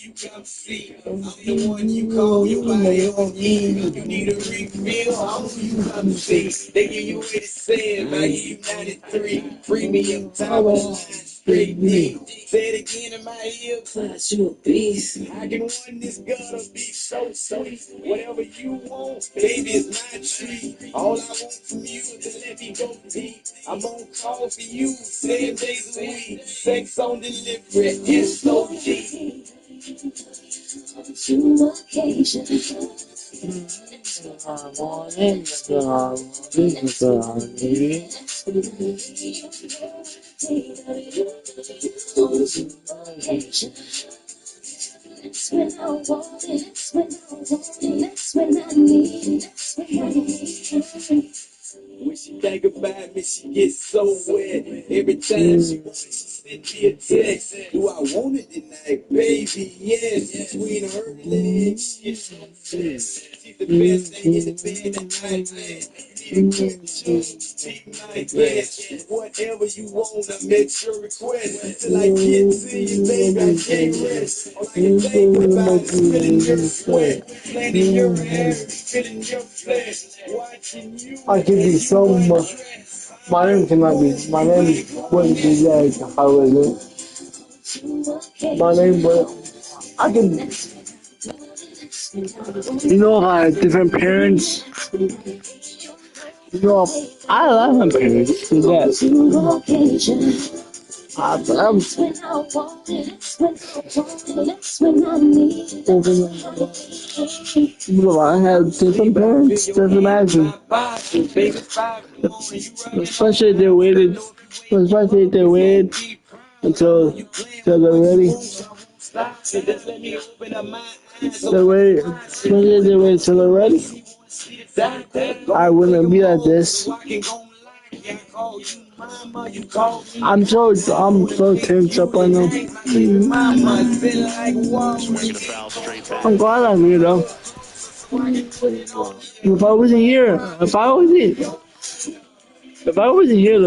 you come see. I'm the one you call your body on you. You need a refill, you come see. They give you 87, I give you 93. Premium tower, straight D. Say it again in my ear, class, you a beast. I can run this gutter, be so sweet. Whatever you want, baby, it's my treat. All I want from you is to let me go deep. I'm on call for you 7 days a week. Sex on delivery, SOG. That's when I want it, that's when I want it, that's when I need it, that's when I need it. When she think about me, she gets so wet. Every time she wants it, she send me a text. Do I want it tonight, baby? Yes. Between her legs, she's so obsessed. She's the best thing in the bed tonight, man. You need a good chance, be my guest. Whatever you want, I make your request. Till I get to you, baby, I can't rest. All I can think about is feeling your sweat, planting your hair, feeling your flesh, watching you. I give you so much. My name cannot be. My name wouldn't be there if I was it. My name would. I can. You know how I had different parents. You know, I love my parents. You that. I'm I had different parents, just imagine. Especially if they waited until they're ready. Especially if they waited until they're ready. I wouldn't be like this. I'm so tense up right now. I'm glad I'm here though. If I wasn't here, the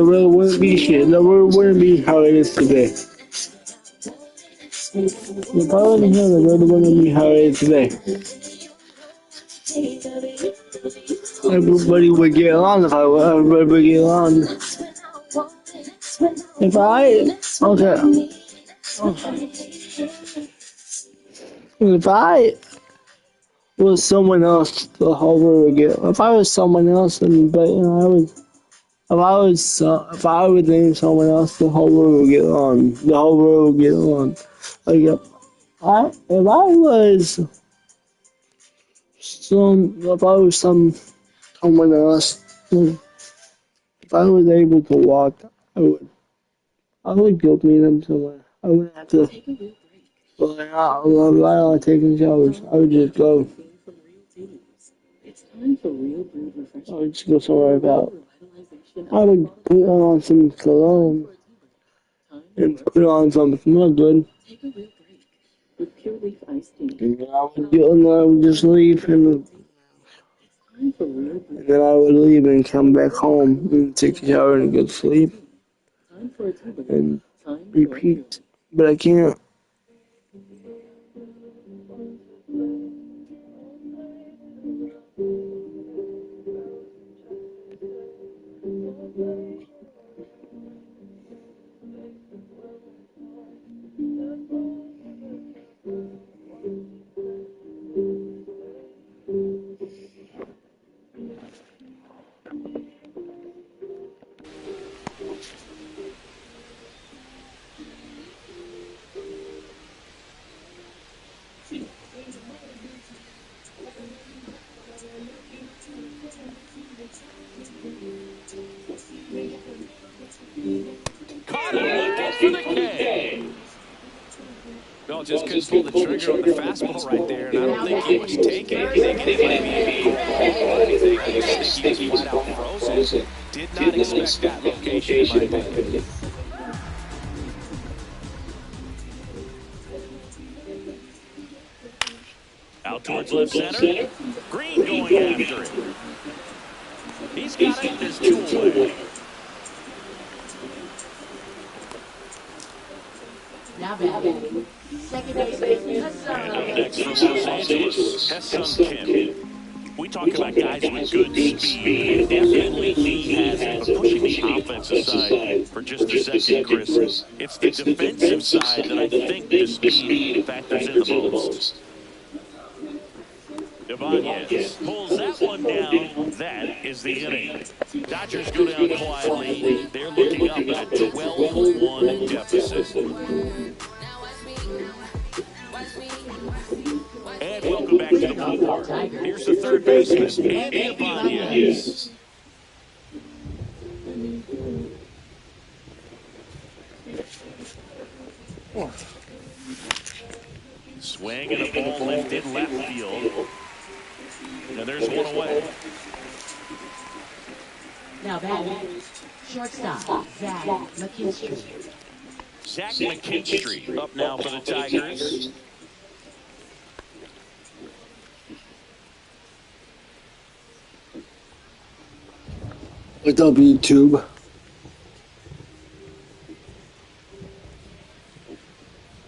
world wouldn't be shit. The world wouldn't be how it is today. If I wasn't here, the world wouldn't be how it is today. Everybody would get along if everybody would get along. If I was someone else, the whole world would get. If I was someone else, then if I would name someone else, the whole world would get along. The whole world would get along. Like if I was someone else, if I was able to walk, I would go meet them somewhere. I wouldn't have to rely on taking showers. I would just go. I would just go somewhere about. I would put on some cologne and put on something real good. And I would just leave and then I would leave and come back home and take a shower and go to sleep and repeat. But I can't. just couldn't pull the trigger on the fastball right there, and I don't think he was taking it, thinking it might be or anything. I just think he was flat out frozen. Did not expect that location, in my opinion. Out towards left center. Green going after it. He's got it. There's 2 away. Now batting, second baseman Hassan. Next from Los Angeles, Hassan Kim. We talk about guys with good speed. Definitely he has it. But pushing the offensive side for just a second, Chris, it's the defensive side that I think the speed factors in the most. Ibanez pulls that one down. That is the inning. Dodgers go down quietly. They're looking up at a 12-1 deficit. And welcome back to the ballpark. Here's the third baseman, Andy Ibanez. Swing and a ball lifted left field. And there's 1 away. Now batting, shortstop Zach McKinstry. Zach McKinstry up now for the Tigers. What's up, YouTube?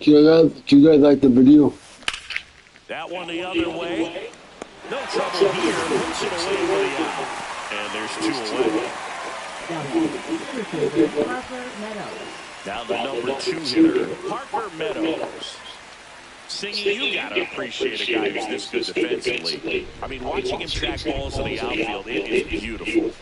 Do you guys like the video? That one the other way. No trouble here. Puts it away for the out. And there's 2 away. Now the number 2 hitter, Parker Meadows. Singing, you got to appreciate a guy who's this good defensively. I mean, watching him track balls to the outfield, it is beautiful.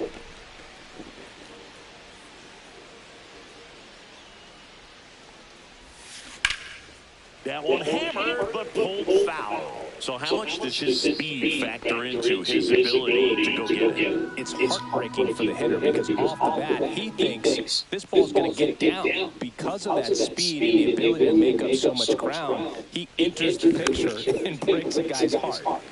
That one hammered, but pulled foul. So how much does his speed factor into his ability to go get it? It's heartbreaking for the hitter because off the bat, he thinks this ball's going to get down. Because of that speed and the ability to make up so much ground, he enters the picture and breaks a guy's heart.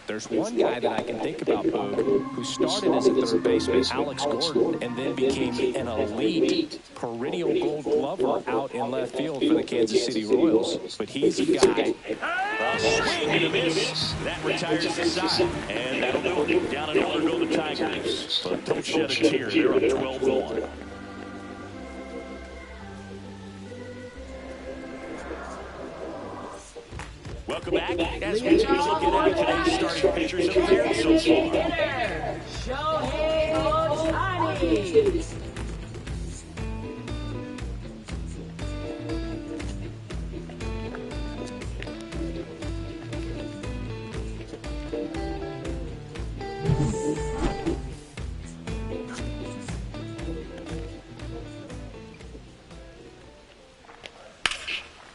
There's one guy that I can think about, Boog, who started as a third baseman, Alex Gordon, and then became an elite perennial gold glover out in left field for the Kansas City Royals. But he's a guy. A swing and a miss. That retires the side. And that'll do it. Down and over go the Tigers. But don't shed a tear. They're up 12-1. Welcome back as we take a look at today's starting pitchers up there so far. Shohei Ohtani.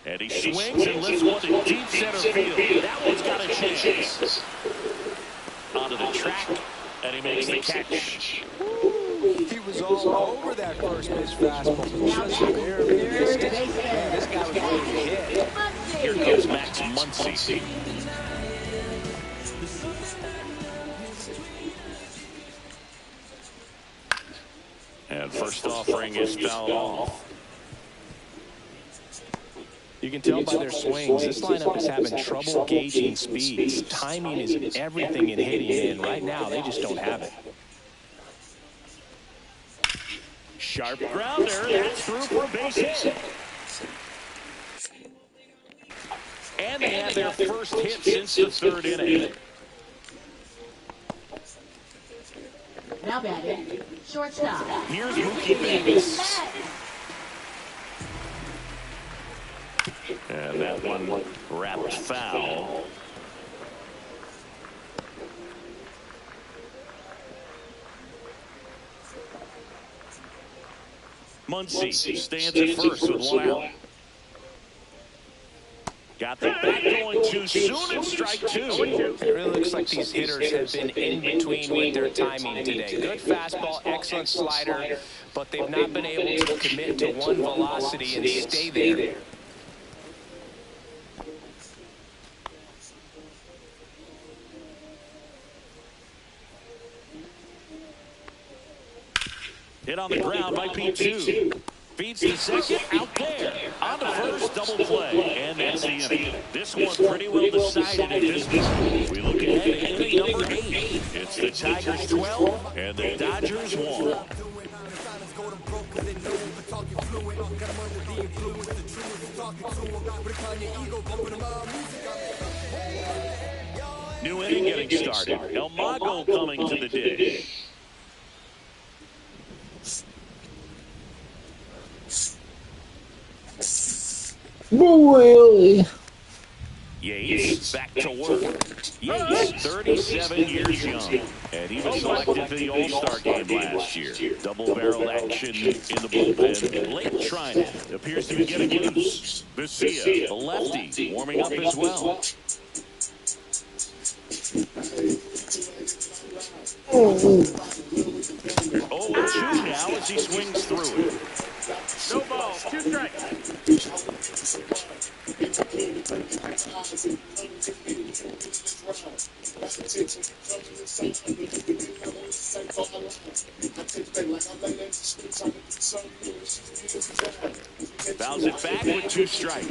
And he swings and lifts one to deep center field. That one's got a chance. Onto the track, and he makes the catch. He was all over that first pitch fastball. Just barely missed it. Man, this guy was ready to hit. Here comes Max Muncy. And first offering is fouled off. You can tell by their swings, this lineup is having trouble gauging speeds. Timing is everything in hitting, and right now they just don't have it. Sharp grounder, that's through for a base hit. And they have their first hit since the third inning. Now batting, shortstop. Here's Mookie Betts. And that one wrapped foul. Muncy stands at first with 1 out. Got the bat going too soon and strike 2. It really looks like these hitters have been in between with their timing today. Good fastball, excellent slider, but they've not been able to commit to one velocity and stay there. Hit on the ground might be 2. Feeds to second, out there. On to first, double play. And that's the inning. This one pretty well decided at this point. We look ahead to inning number 8. It's the Tigers 12 and the Dodgers 1. New inning getting started. El Mago coming to the dish. Really? Yates back to work. Yates, 37 years young, and he was selected for the All-Star game last year. Double-barrel action in the bullpen. Late trying appears to be getting loose. Vesia, the lefty, warming up as well. Oh, 2 now as he swings through it. No ball, 2 strikes. Fouls it back with 2 strikes.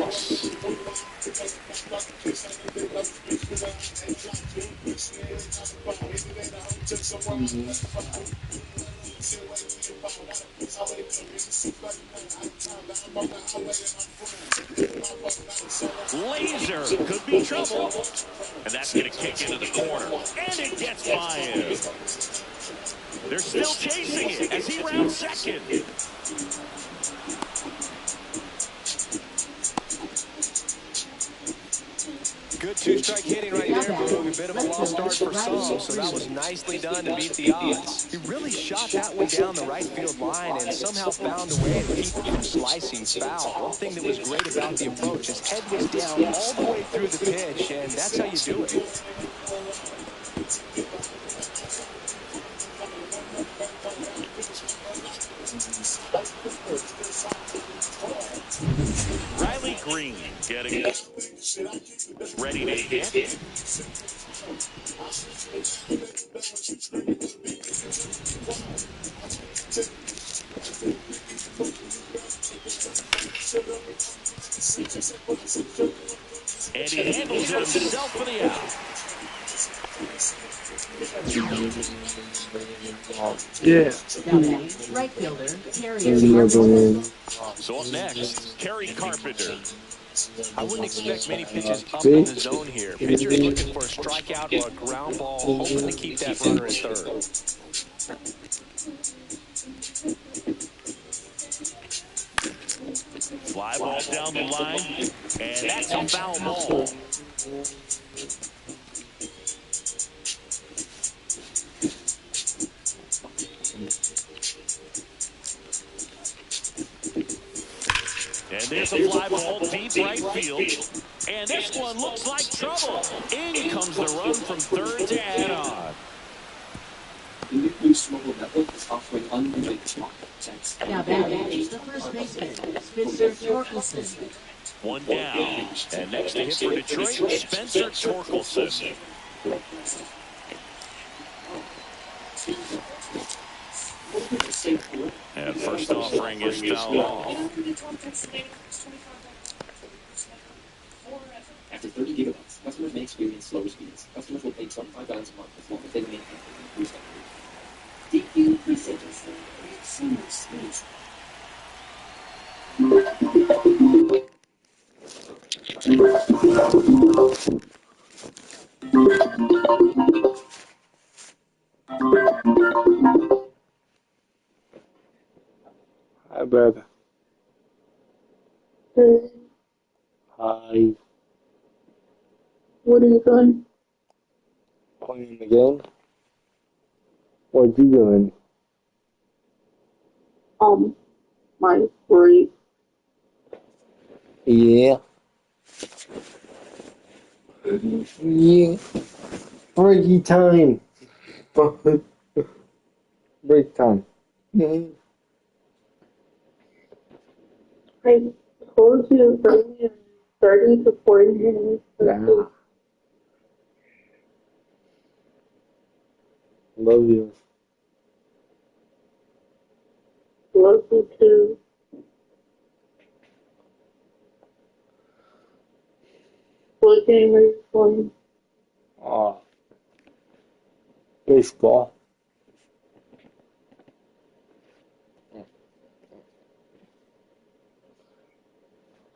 Laser could be trouble. And that's going to kick into the corner. And it gets by him. They're still chasing it as he rounds second. Good 2-strike hitting right there, Boog. A bit of a lost start for some, so that was nicely done to beat the odds. He really shot that one down the right field line and somehow found a way to keep it from slicing foul. One thing that was great about the approach, his head was down all the way through the pitch, and that's how you do it. Riley Green getting ready to hit. And he handles it himself for the out. Yeah. Right fielder, Carrier. So up next, Kerry Carpenter. I wouldn't expect many pitches up in the zone here. Pitcher's looking for a strikeout or a ground ball, hoping to keep that runner at third. Fly ball down the line, and that's a foul ball. And there's a fly ball deep right field. And this one looks like trouble. In comes the run from third to add on. Now batting is the first baseman, Spencer Torkelson. 1 down. And next to hit for Detroit, Spencer Torkelson. And first offering is fouled off. After 30 gigabytes, customers may experience slower speeds. Customers will pay $25 a month as long as they maintain the DQ Precisions. So much space. Hi, baby. Hey, Hi. what are you doing? Playing the game? What you doing? My break. Yeah. Yeah. Breaky time. Break time. I told you earlier 30 to 40 minutes. Nah. Love you. game are you playing? Baseball.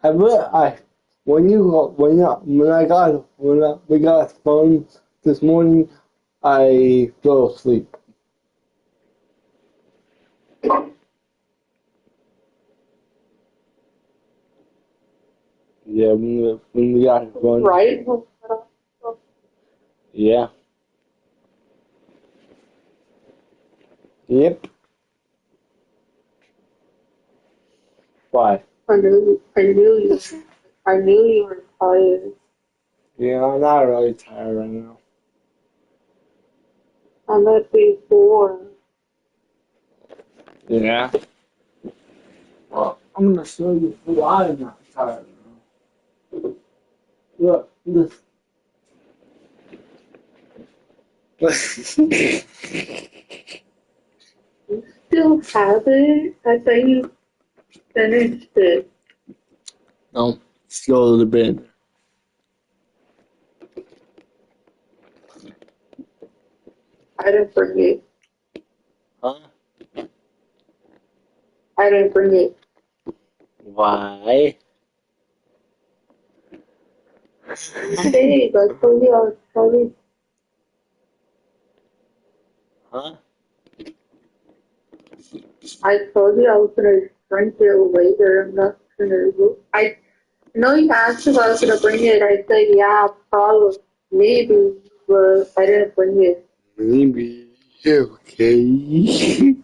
When we got phone this morning, I fell asleep. Yeah, when we got phone. Right? Yeah. Yep. Why? I knew you were tired. Yeah, I'm not really tired right now. I met before. Yeah. Well, I'm gonna show you why I'm not tired now. Look, this. You still have it? I thought you finished it. No, still to the bed. I didn't bring it. Huh? I didn't bring it. Why? Hey, I told you I was sorry. Huh? I told you I was gonna drink it later. I'm not gonna. I know you asked if I was gonna bring it. I said yeah, probably, maybe, but I didn't bring it. Maybe. Okay.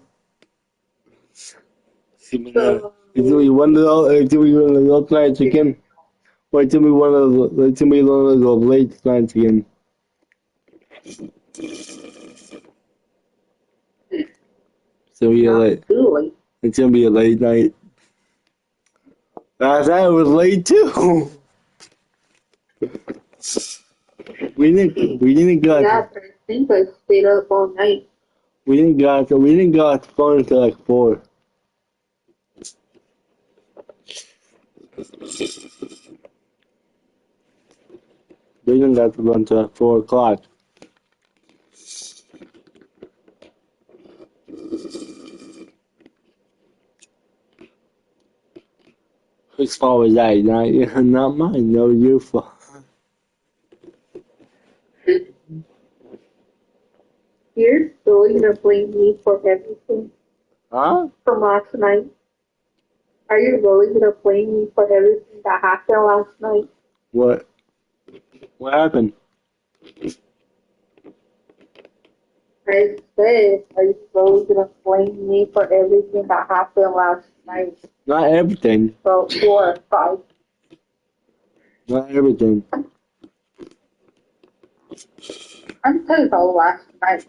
So, Do we want those nights again? Wait till we one of those late nights again. So we late. It's gonna be a late night. I thought it was late too. We didn't go. yeah, but I think I stayed up all night. We didn't go out the phone until like 4. We didn't got to run until 4 o'clock. Whose fault was that? Not mine. No, your fault. You're still gonna blame me for everything Huh? from last night. Are you really gonna blame me for everything that happened last night? What? What happened? I said, are you really gonna blame me for everything that happened last night? Not everything. About 4 or 5. Not everything. I'm talking about last night.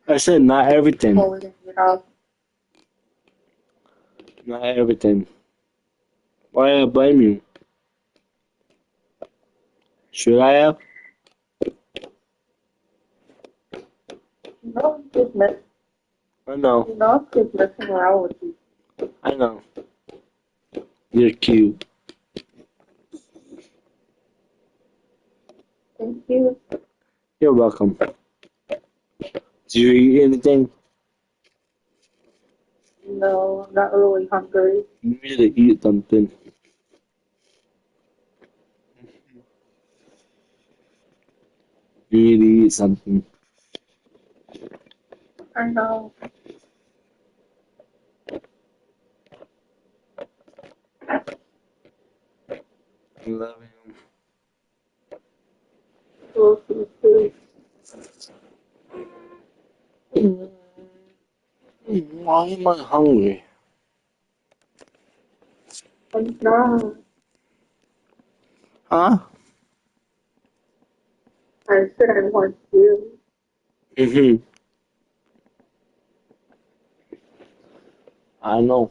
I said not everything. Pulling it off. Not everything. Why did I blame you? Should I have? No, I'm just messing. I know. You know, I'm just messing around with you. I know. You're cute. Thank you. You're welcome. Do you eat anything? No, I'm not really hungry. You need to eat something. You need to eat something. I know. I love Love you too. you. Why am I hungry? I'm not. Huh? I said I want you. Mm-hmm. I know.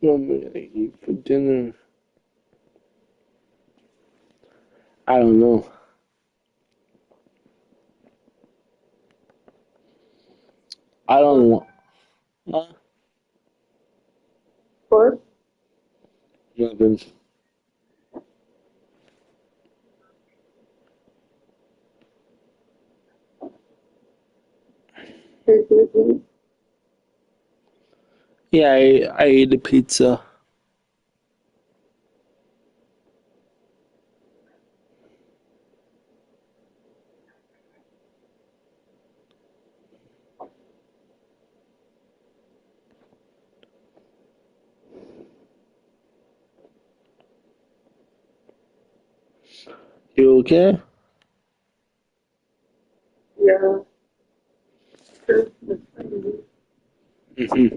What am I gonna eat for dinner? I don't know. I don't want. Huh? What? Nothing. Yeah, I ate a pizza. You okay? Yeah. Mm-hmm.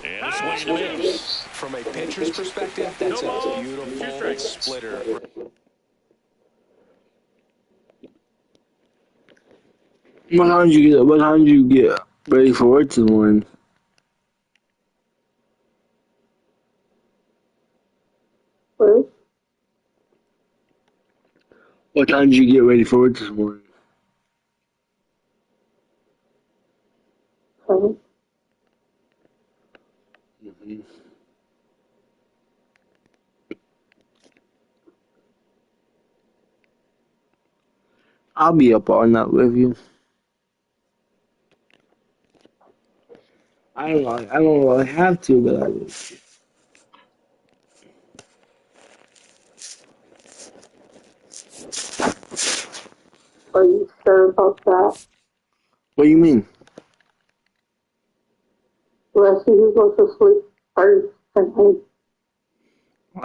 And a swing and a miss. From a pitcher's perspective, that's a beautiful splitter. What time did you get ready for work this morning? What? What time did you get ready for work this morning? Huh? Mm-hmm. I'll be up all night with you. I don't really have to, but I will. Are you sure about that? What do you mean? Unless you go to sleep first tonight.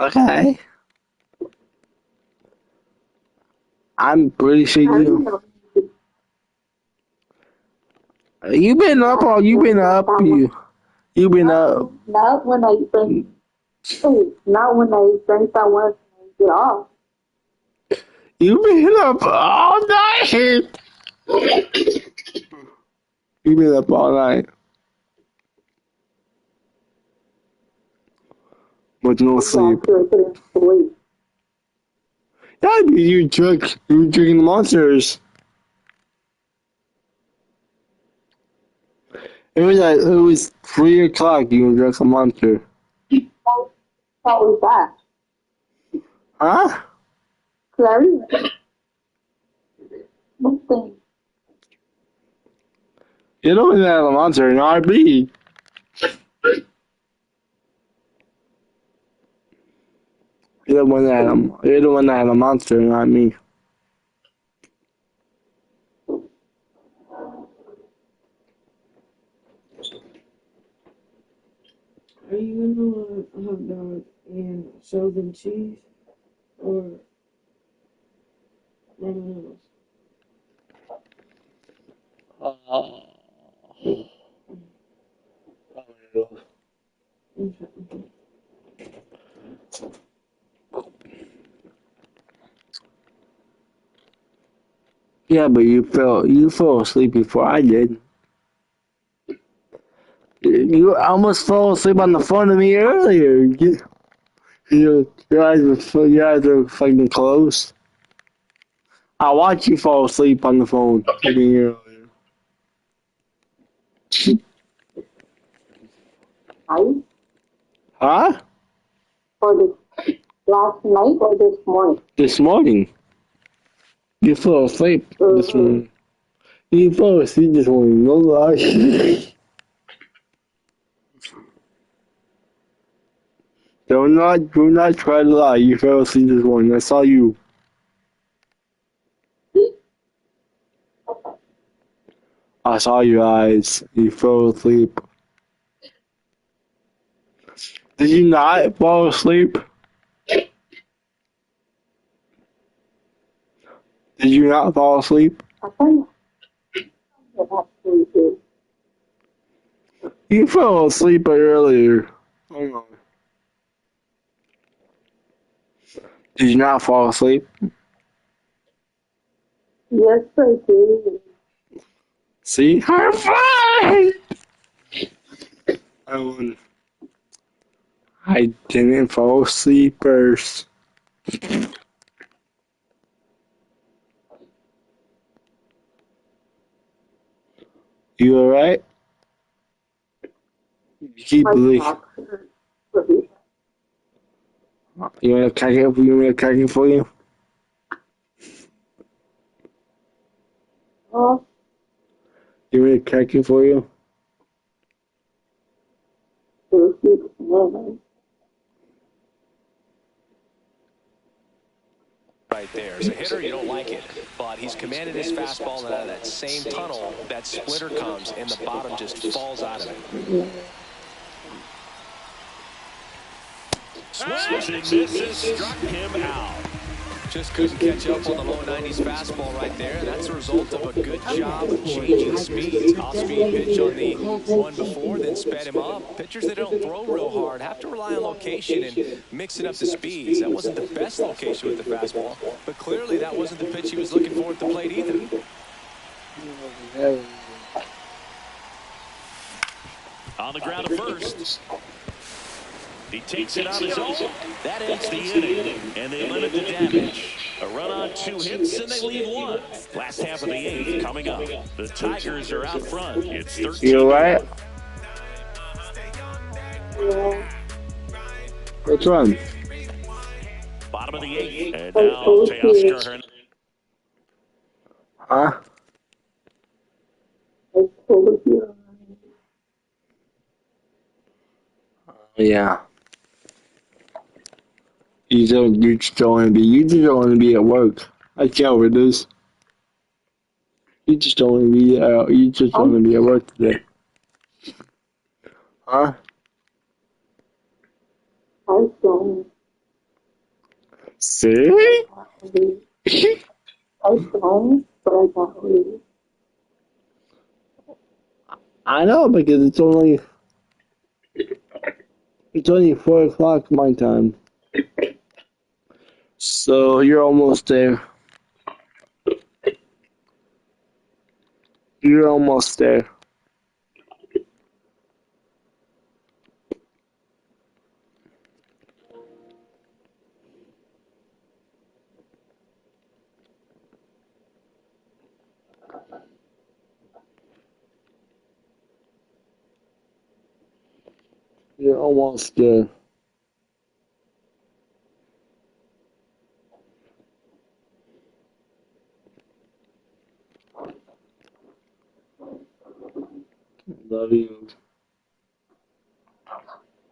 Okay. I'm pretty sure I don't you. know. You been up all. You been up. You been up. Not when I drink. Not when I drink that one and get off. You been up all night. You been up all night. With no sleep. Yeah, you were drinking monsters. It was 3 o'clock. You were drinking a monster. How was that? Huh? Clary? Nothing. You don't have a monster in RB. You're the one that had a monster, not me. Are you gonna want a hot dog and Sheldon cheese or ramen noodles? Yeah, but you fell asleep before I did. You almost fell asleep on the phone to me earlier. Your eyes were fucking closed. I watched you fall asleep on the phone to me earlier. Huh? For this last night or this morning? This morning. You fell asleep this morning. You fell asleep this morning. No lie. Do not try to lie. You fell asleep this morning. I saw you. I saw your eyes. You fell asleep. Did you not fall asleep? Did you not fall asleep? You fell asleep earlier. Hold on. Did you not fall asleep? Yes, I did. See? High five! I won. I didn't fall asleep first. You alright? You keep bleeding. You want a crack it for you? Want a crack it for you? Oh, You want a crack it for you? Right there. As a hitter, you don't like it, but he's commanded his fastball, and out of that same tunnel, that splitter comes, and the bottom just falls out of it. Swings and misses, struck him out. Just couldn't catch up on the low 90s fastball right there, and that's a result of a good job of changing speeds. Off-speed pitch on the one before, then sped him up. Pitchers that don't throw real hard have to rely on location and mixing up the speeds. That wasn't the best location with the fastball, but clearly that wasn't the pitch he was looking for at the plate either. On the ground at first. He takes it on his own. That ends the inning, and they limit the damage. A run on 2 hits, and they leave 1. Last half of the 8th coming up. The Tigers are out front. It's 13. You alright? What's wrong? Bottom of the 8th, and now Teoscar Hernandez. Huh? Yeah. You just don't want to be at work. I can't over this. You just don't want to be you just want to be at work today. Huh? I don't. See? I don't, but I got leave. I know, because it's only 4 o'clock my time. So you're almost there. You're almost there. You're almost there. Love you.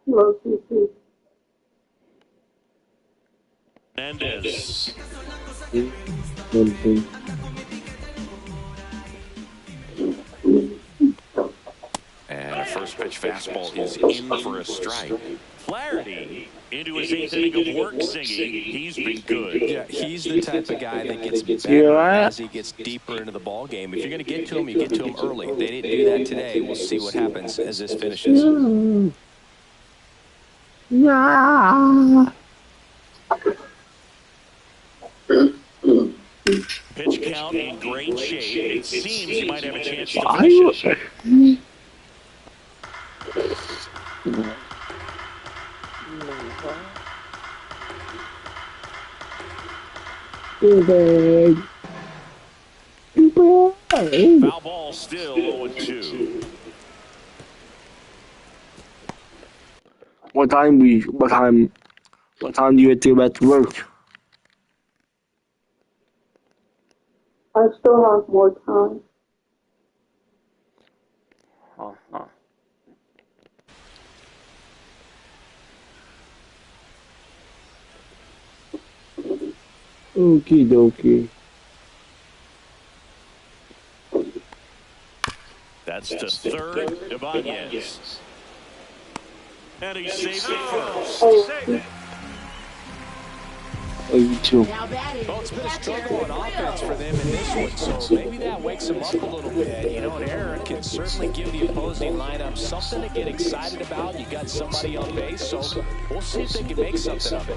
Love you too. Hernandez. And a first pitch fastball is in for a strike. Flaherty into his 8th inning of work singing. He's been good. Yeah, he's the type of guy that gets better as he gets deeper into the ball game. If you're going to get to him, you get to him early. They didn't do that today. We'll see what happens as this finishes. Yeah. Pitch count in great shape. It seems he might have a chance to finish it. Foul ball still 0-2. What time do you have to go back to work? I still have more time. Okie dokie. That's to third, Ibanez. And he saved it first. Oh, you too. Well, it's been a struggle on offense for them in this one, so maybe that wakes them up a little bit. You know, an error can certainly give the opposing lineup something to get excited about. You got somebody on base, so we'll see if they can make something of it.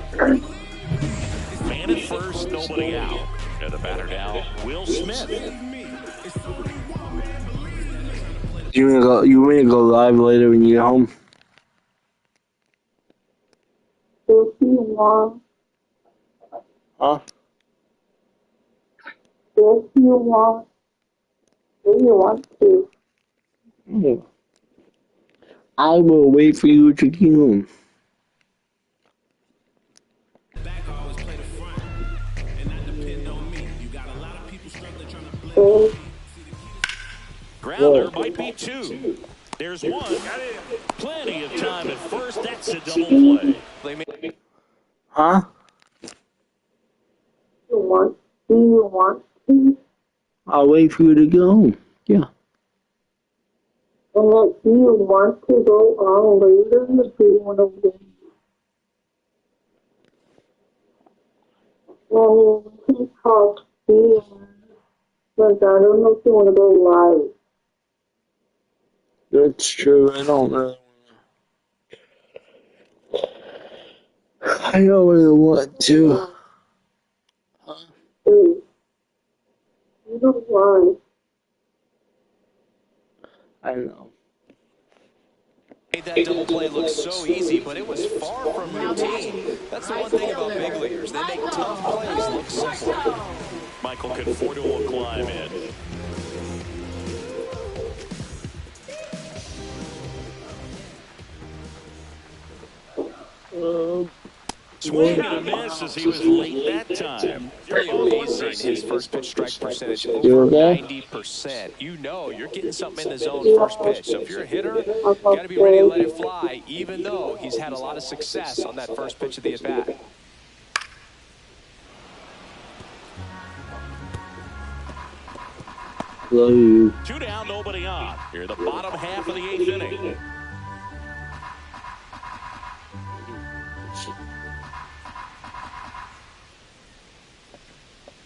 Man at first, nobody out. And the batter now, Will Smith. You wanna go live later when you get home? If you want. Huh? If you want to. I will wait for you to get home. Grounder might be two. There's one. Plenty of time at first. That's a double play. Huh? Do you want to? I'll wait for you to get home. Yeah. And do you want to go on later or do you want to wait? Well, we can talk here, but I don't know if you want to go live. That's true. I don't really I don't really want to. Hey, you know why? I know. Made that double play look so easy, but it was far from routine. That's the one thing about big leaguers. They make tough plays look simple. Michael Conforto will climb in. Swing and a miss as he was late that time. Pretty amazing. His first pitch strike percentage You over okay? 90%. You know you're getting something in the zone first pitch. So if you're a hitter, you got to be ready to let it fly, even though he's had a lot of success on that first pitch of the at-bat. Love you. 2 down, nobody on. Here, the bottom half of the 8th inning.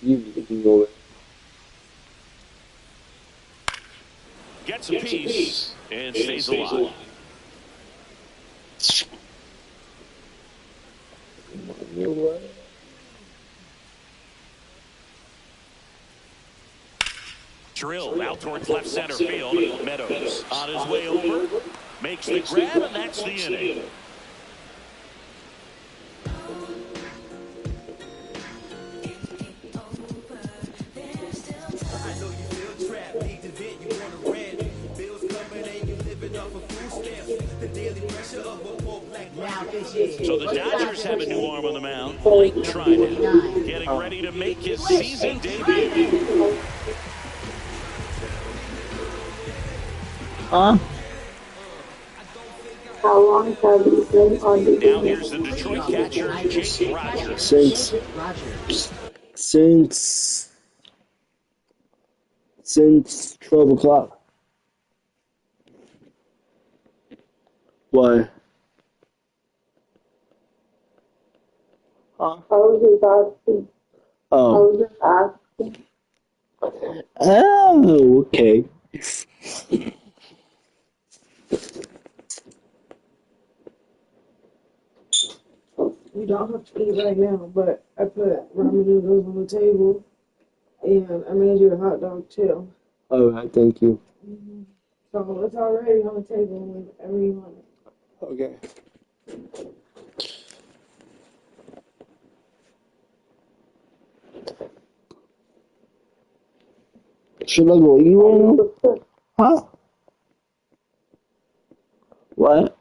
You can go in. Gets a piece and stays alive. Drilled out towards left center field. Meadows on his way over. Makes the grab, and that's the inning. So the Dodgers have a new arm on the mound. Blake Trinan getting ready to make his season debut. Huh? How long have you been on the Now here's the Detroit catcher, Jake Rogers. Since 12 o'clock. Why? Huh? I was just asking. Oh. I was just asking. Oh, okay. You don't have to eat right now, but I put ramen noodles on the table, and I made you a hot dog too. Alright, thank you. So it's already on the table whenever you want it. Okay. Should I go eat right now? Huh? What?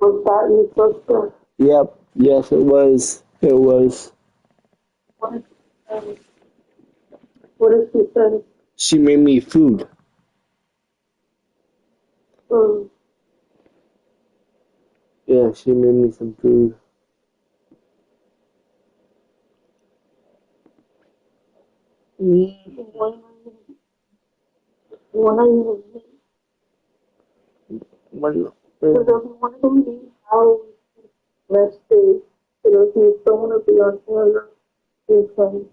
Was that your sister? Yep. Yes, it was. It was. What did she say? She made me food. Yeah, she made me some food. When are you When? Because if you want to leave house next day, because you don't want to be on here, you can.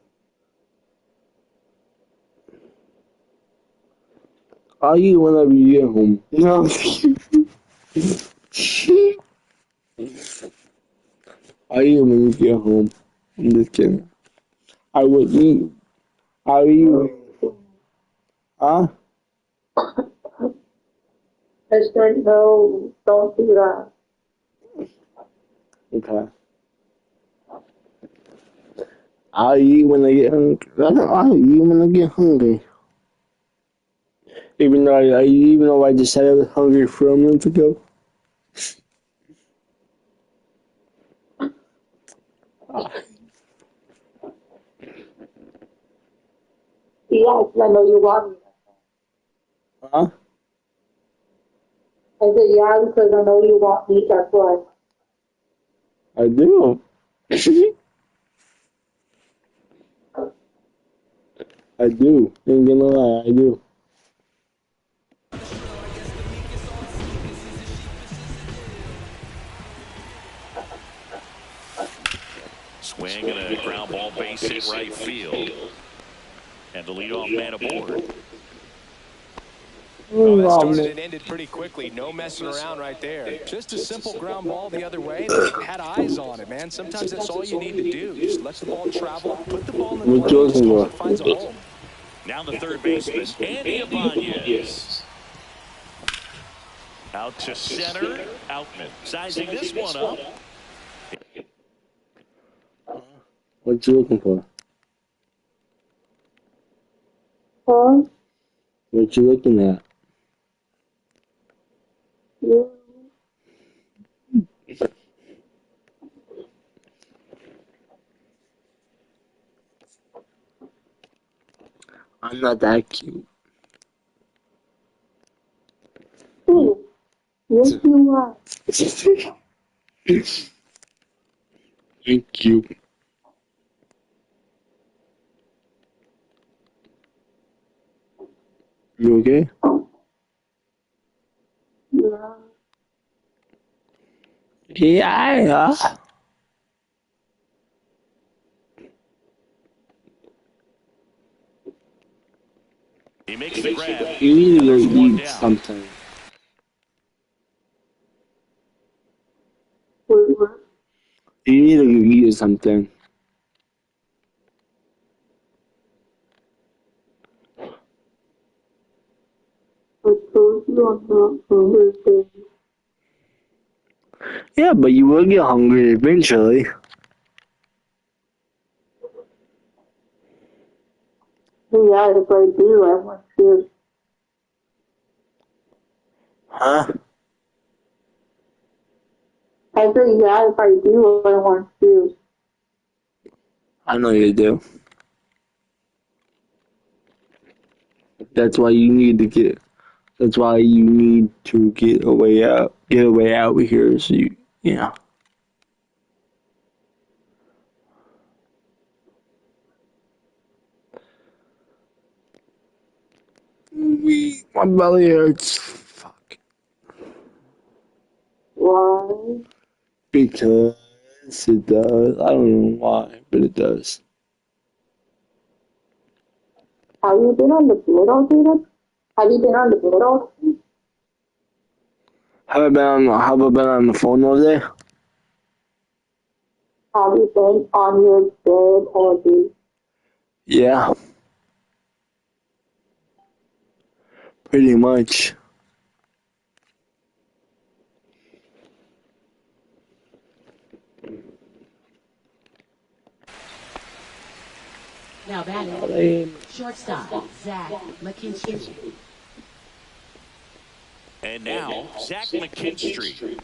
I'll eat whenever you get home. No. I'll eat when you get home. I'm just kidding. I would eat. I'll eat. Huh? I said, no, don't do that. Okay. I'll eat when I get hungry. I'll eat when I get hungry. Even though I just said I was hungry for a month ago. Yeah, because I know you want me. Huh? I said, yeah, because I know you want me, that's why. I do. I do. Ain't gonna lie, I do. Swing and a ground ball base hit right field. And the leadoff man aboard. Oh, that started and ended pretty quickly. No messing around right there. Just a simple ground ball the other way. They had eyes on it, man. Sometimes that's all you need to do. Just let the ball travel, put the ball in the glove, and just hope it finds a home. Now the third baseman, Andy Ibanez. Out to center, Outman. Sizing this one up. What you looking for? Huh? What you looking at? Yeah. I'm not that cute. Yes, you are. Thank you. You okay? Yeah. Yeah. He makes the grab. You need to go There's one eat down. something. You need to go eat something. I told you I'm not hungry. Yeah, but you will get hungry eventually. Yeah, if I do, I want to. Huh? I said, yeah, if I do, I want to. I know you do. That's why you need to get. That's why you need to get a way out. Get a way out here, so you. Yeah. My belly hurts. Fuck. Why? Because it does. I don't know why, but it does. Have you been on the bed all day then? Have you been on the bed all day? Have I been on the phone all day? Have you been on your bed all day? Yeah. Pretty much. Now batting, shortstop, Zach McKinstry. And now, Zach McKinstry.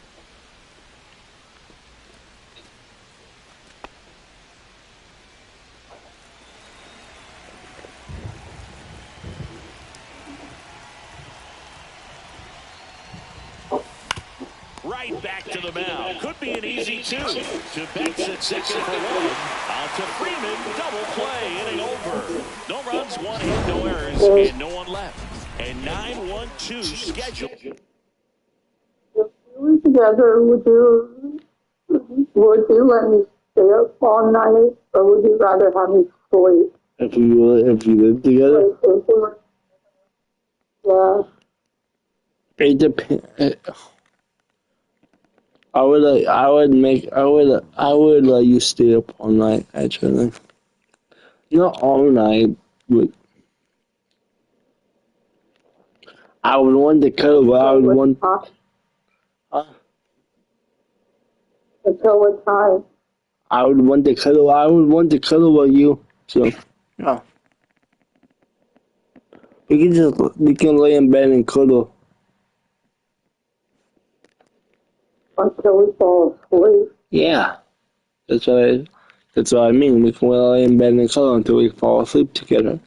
Right back to the mound. Could be an easy two. To Betts at second for one. Out to Freeman. Double play. Inning over. No runs, one hit, no errors, and no one left. And 9-1-2 scheduled. If we were together, would you let me stay up all night, or would you rather have me sleep? If we live together? Yeah. It depends. I would let you stay up all night, actually. Not all night, but I would want to cuddle, but I would want. Until what time? I would want to cuddle with you. So, yeah. We can lay in bed and cuddle. Until we fall asleep. Yeah, that's what I mean. We can lay in bed and cuddle until we fall asleep together.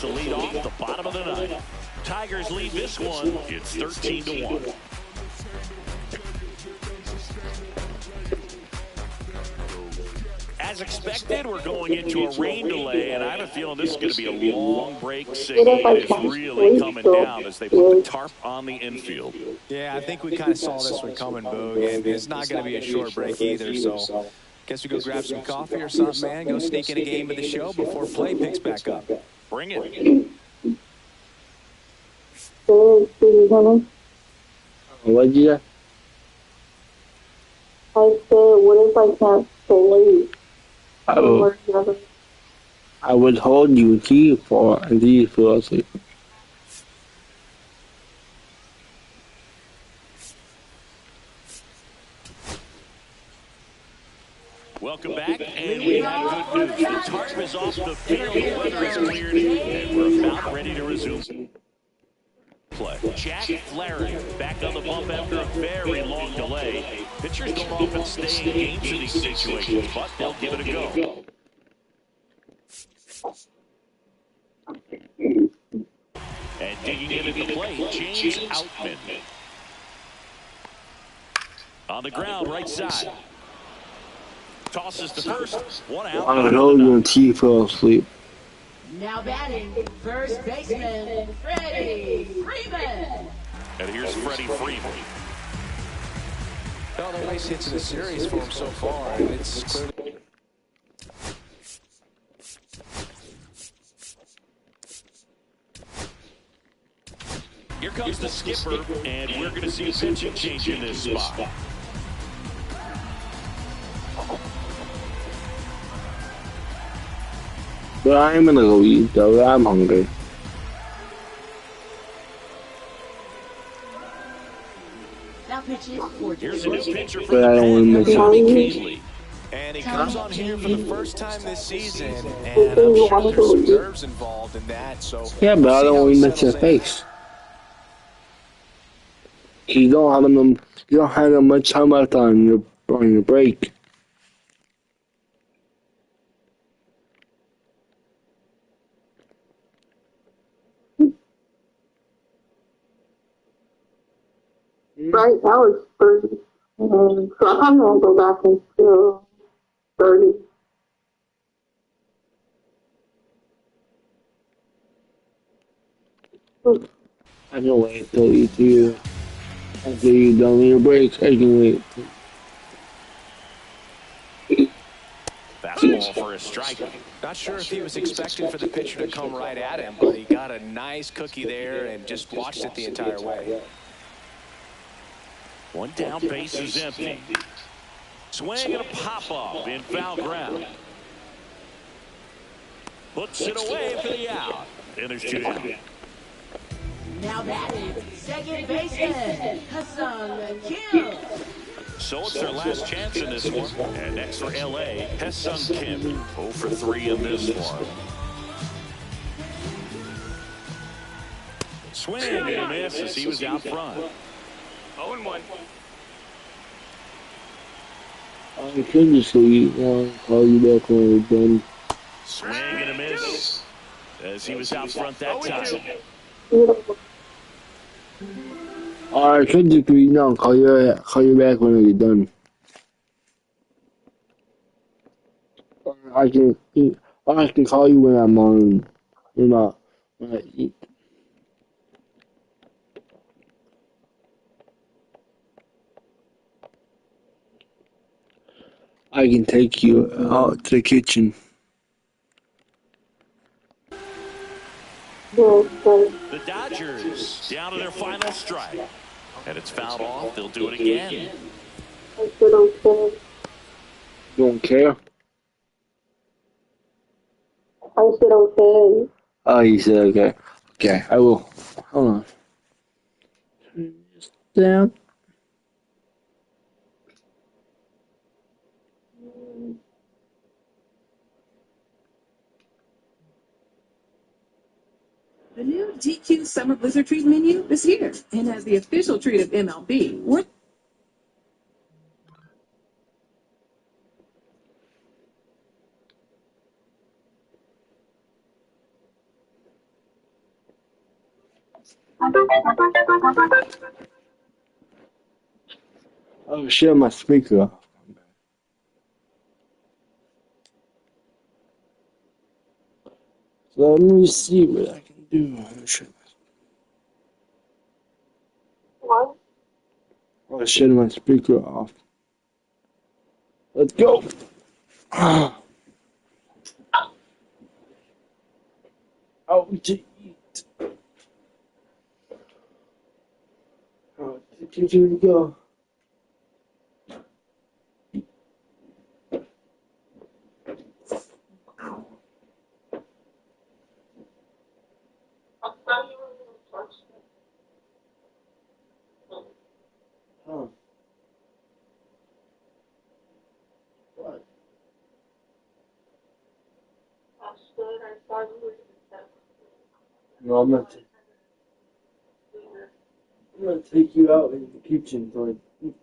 To lead off the bottom of the ninth. Tigers lead this one. It's 13-1. As expected, we're going into a rain delay, and I have a feeling this is going to be a long break. Singing is really coming down as they put the tarp on the infield. Yeah, I think we kind of saw this one coming, Boog, and it's not going to be a short break either, so guess we go grab some coffee or something, man, go sneak in a game of the show before play picks back up. Bring it. What'd you say? I said, what if I can't sleep? I would hold you until you fall asleep. Welcome back, and we have good news. The tarp is off the field, the weather is cleared, and we're about ready to resume play. Jack Flaherty back on the bump after a very long delay. Pitchers don't often stay in games in these situations, but they'll give it a go. And digging in at the plate, James Outman. On the ground, right side. Tosses to first, one out. I would hold you until you fall asleep. Now batting, first baseman, Freddie Freeman. And here's Freddie Freeman. Well, the nice hits in the series for him so far, and it's clearly... Here comes the skipper, and we're going to see a pitching change in this spot. But I'm gonna go eat though. I'm hungry. Now pitches for Here's a new pitcher for But I don't want to miss Kaylee. And he comes on here for the first time this season, and I'm sure there's some nerves involved in that. So Yeah, but I don't want to miss your face. You don't have that much time left on your break. Right now it's 30. So I'm going to go back until 30. I can wait till you after you're done with your break. I can wait. Fastball for a strike. not sure if he was expecting for the pitcher to come right at him, but he got a nice cookie there and just watched it the entire way. One down, base is empty. Swing and a pop-up in foul ground. Puts it away for the out. And there's two down. Now batting, second baseman, Hassan Kim. So it's their last chance in this one. And next for L.A., Hesung Kim. 0 for 3 in this one. Swing and a miss as he was out front. 0-1. I could just leave. Call you back when we're done. Swing and a miss as he was out front that time. I could just leave now. Call you back when we're done. I can call you when I'm on. When I eat. I can take you out to the kitchen. The Dodgers down to their final strike. And it's fouled off. They'll do it again. I said okay. You don't care? I said okay. Oh, you said okay. Okay, I will. Hold on. Damn. The new DQ Summer Blizzard Treat menu is here and has the official treat of MLB. Oh shit, my speaker. So let me see what I can do. What? Oh shit, my speaker off. Let's go. Oh, to eat. Oh, here we go. Huh. What? No, I'm gonna take you out in the kitchen so I eat.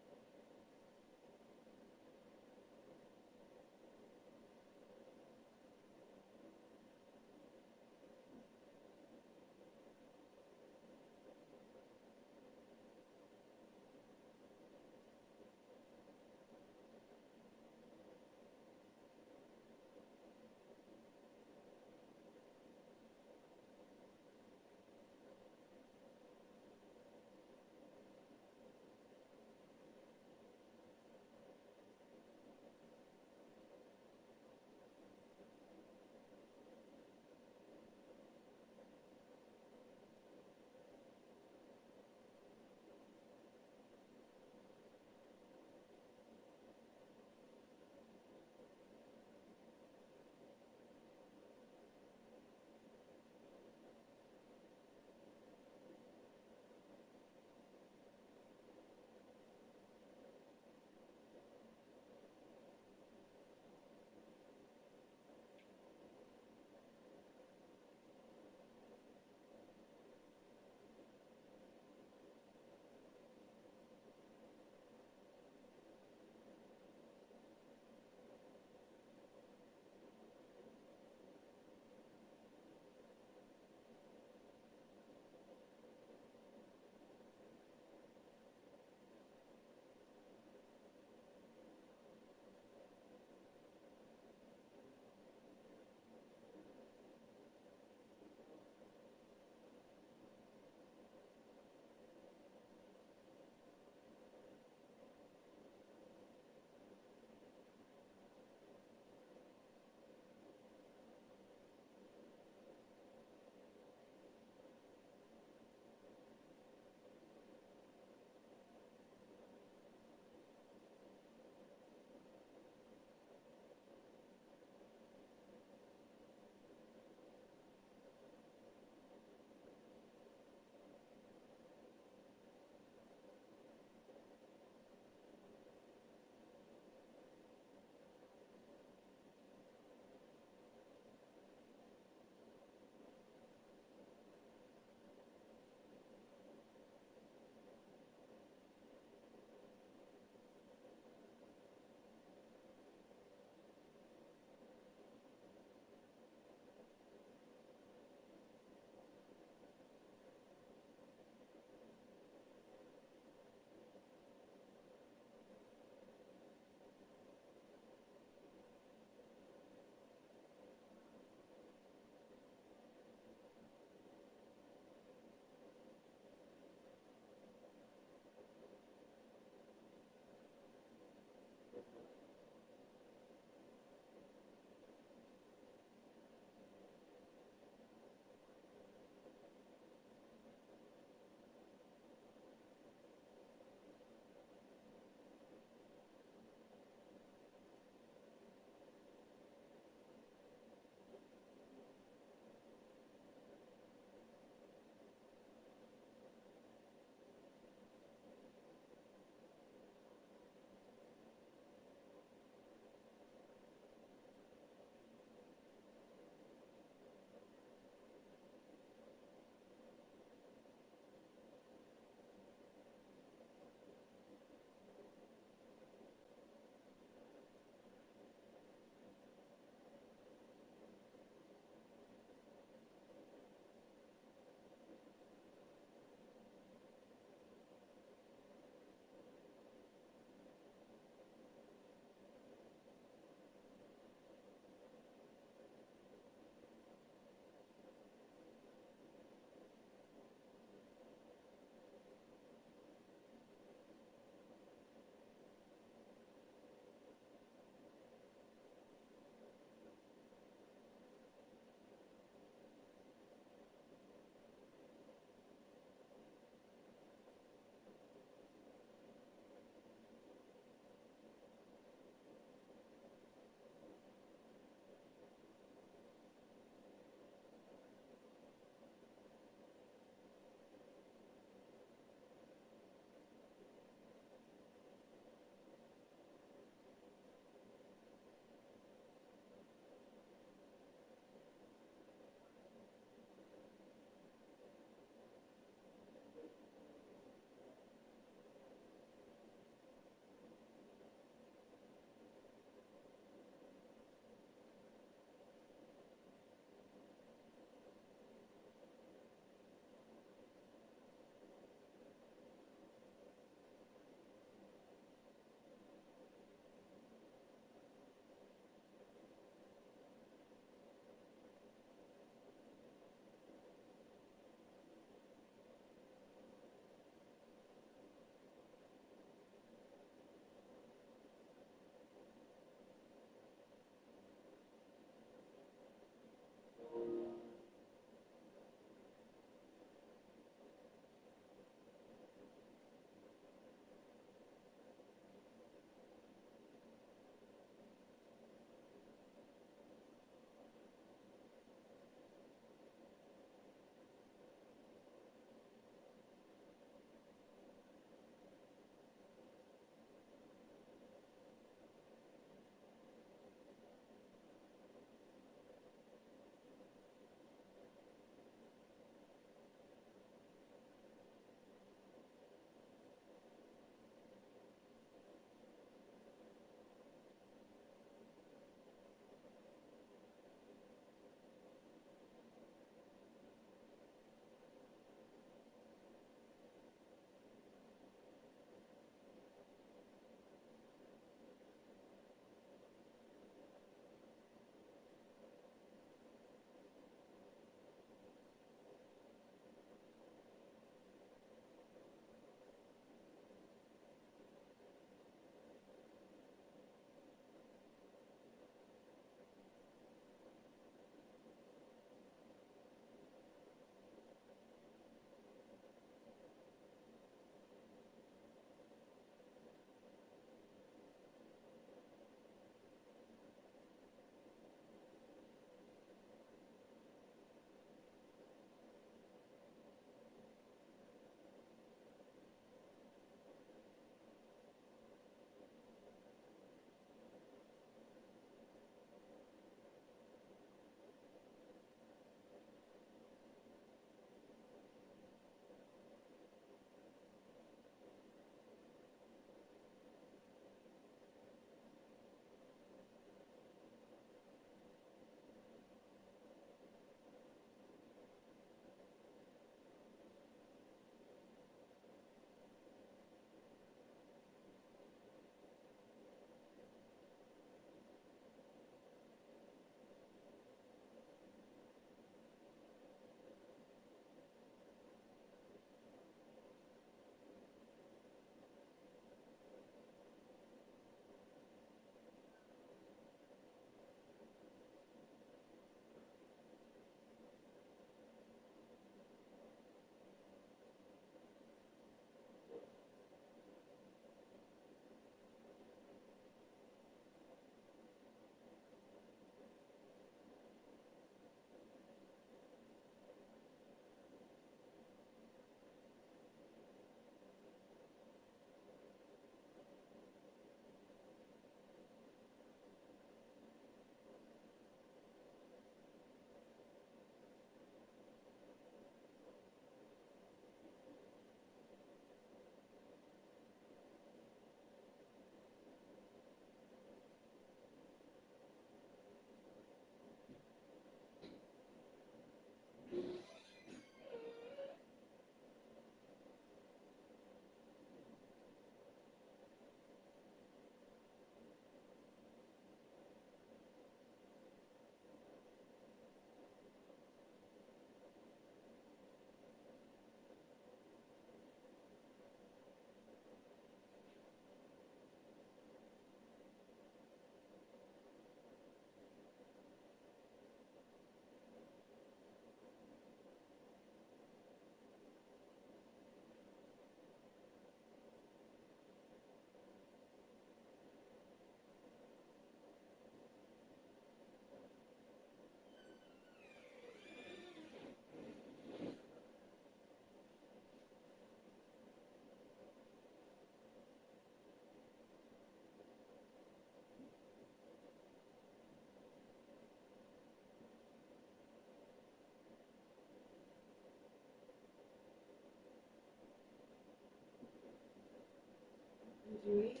you eat?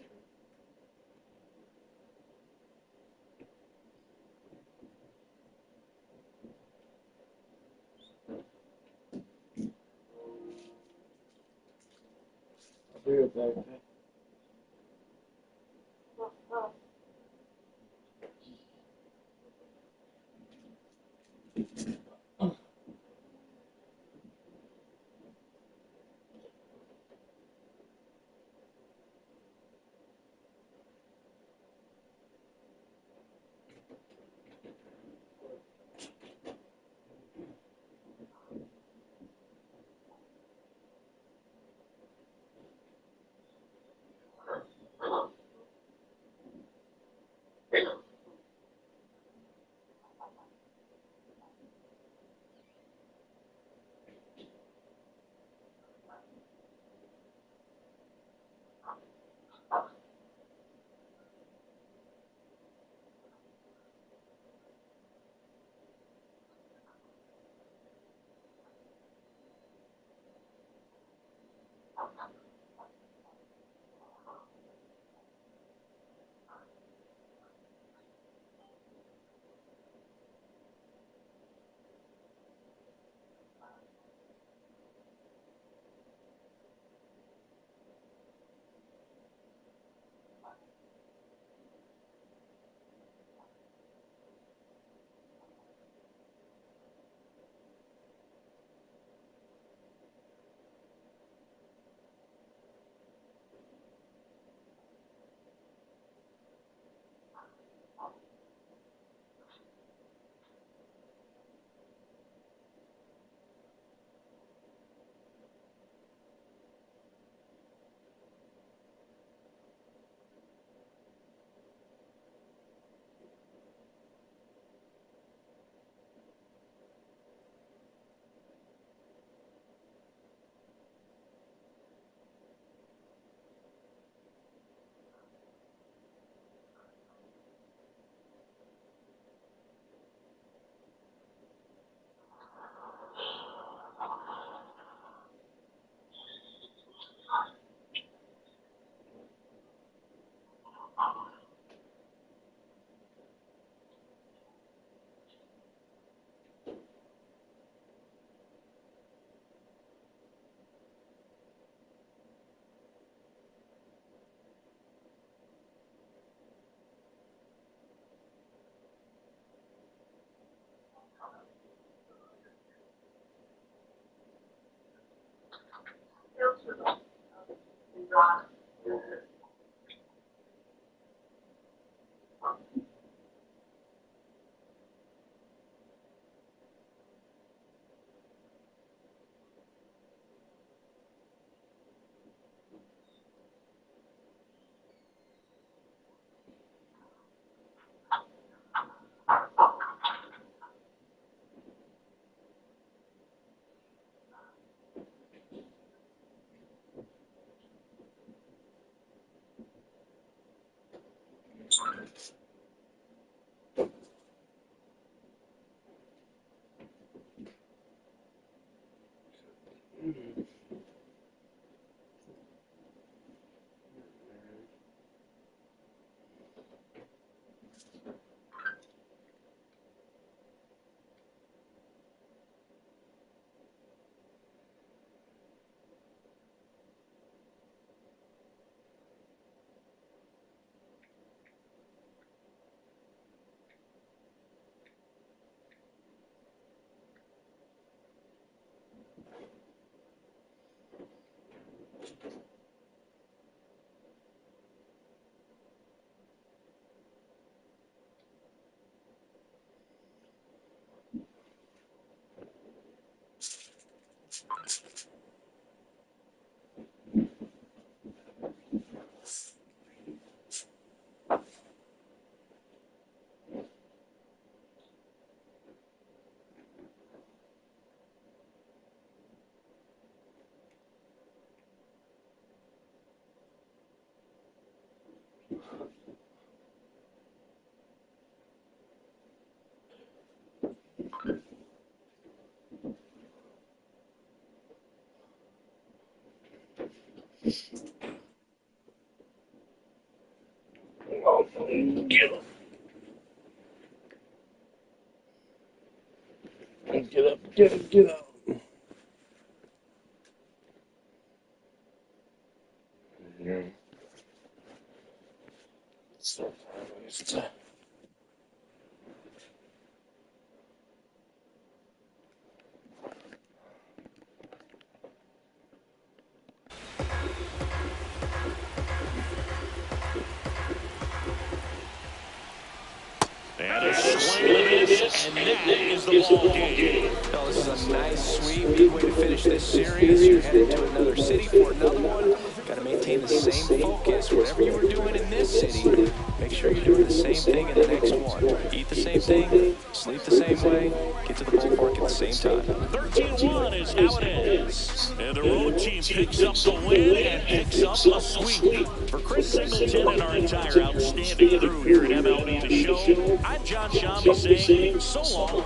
I'll be right back. Get up, get up, get up. Yeah. So, And a swing and a miss, and that is the ball game. Well, this is a nice, sweet, good way to finish this series. You're headed to another city for another one. Got to maintain the same focus. Whatever you were doing in this city, make sure you're doing the same thing in the next one. Eat the same thing, sleep the same way, get to the ballpark at the same time. 13-1 is how it is. And the road team picks up the win and picks up a sweep. For Chris Singleton and our entire outstanding crew here at MLB The Show, I'm John Shambi saying so long.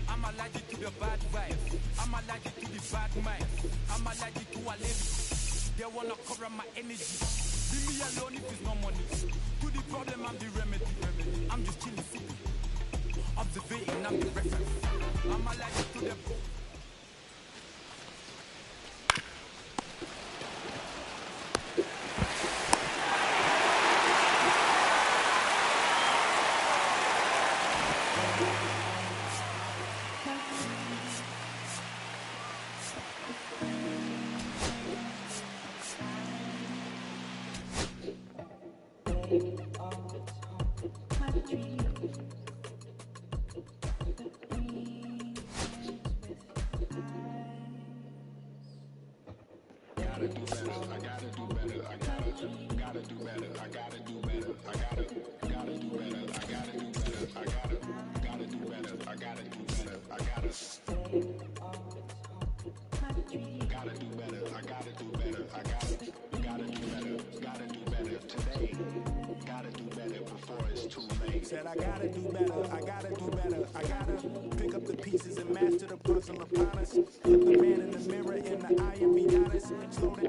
I'm allergic to the bad vibes. I'm allergic to the bad minds. I'm allergic to allergies. They wanna cover my energy. Leave me alone if it's no money. To the problem, I'm the remedy. I'm just chilling, sitting, observing. I'm the reference. I'm allergic to the. Said I gotta do better, I gotta do better, I gotta pick up the pieces and master the puzzle upon us. Look the man in the mirror in the eye and be honest. Slow down.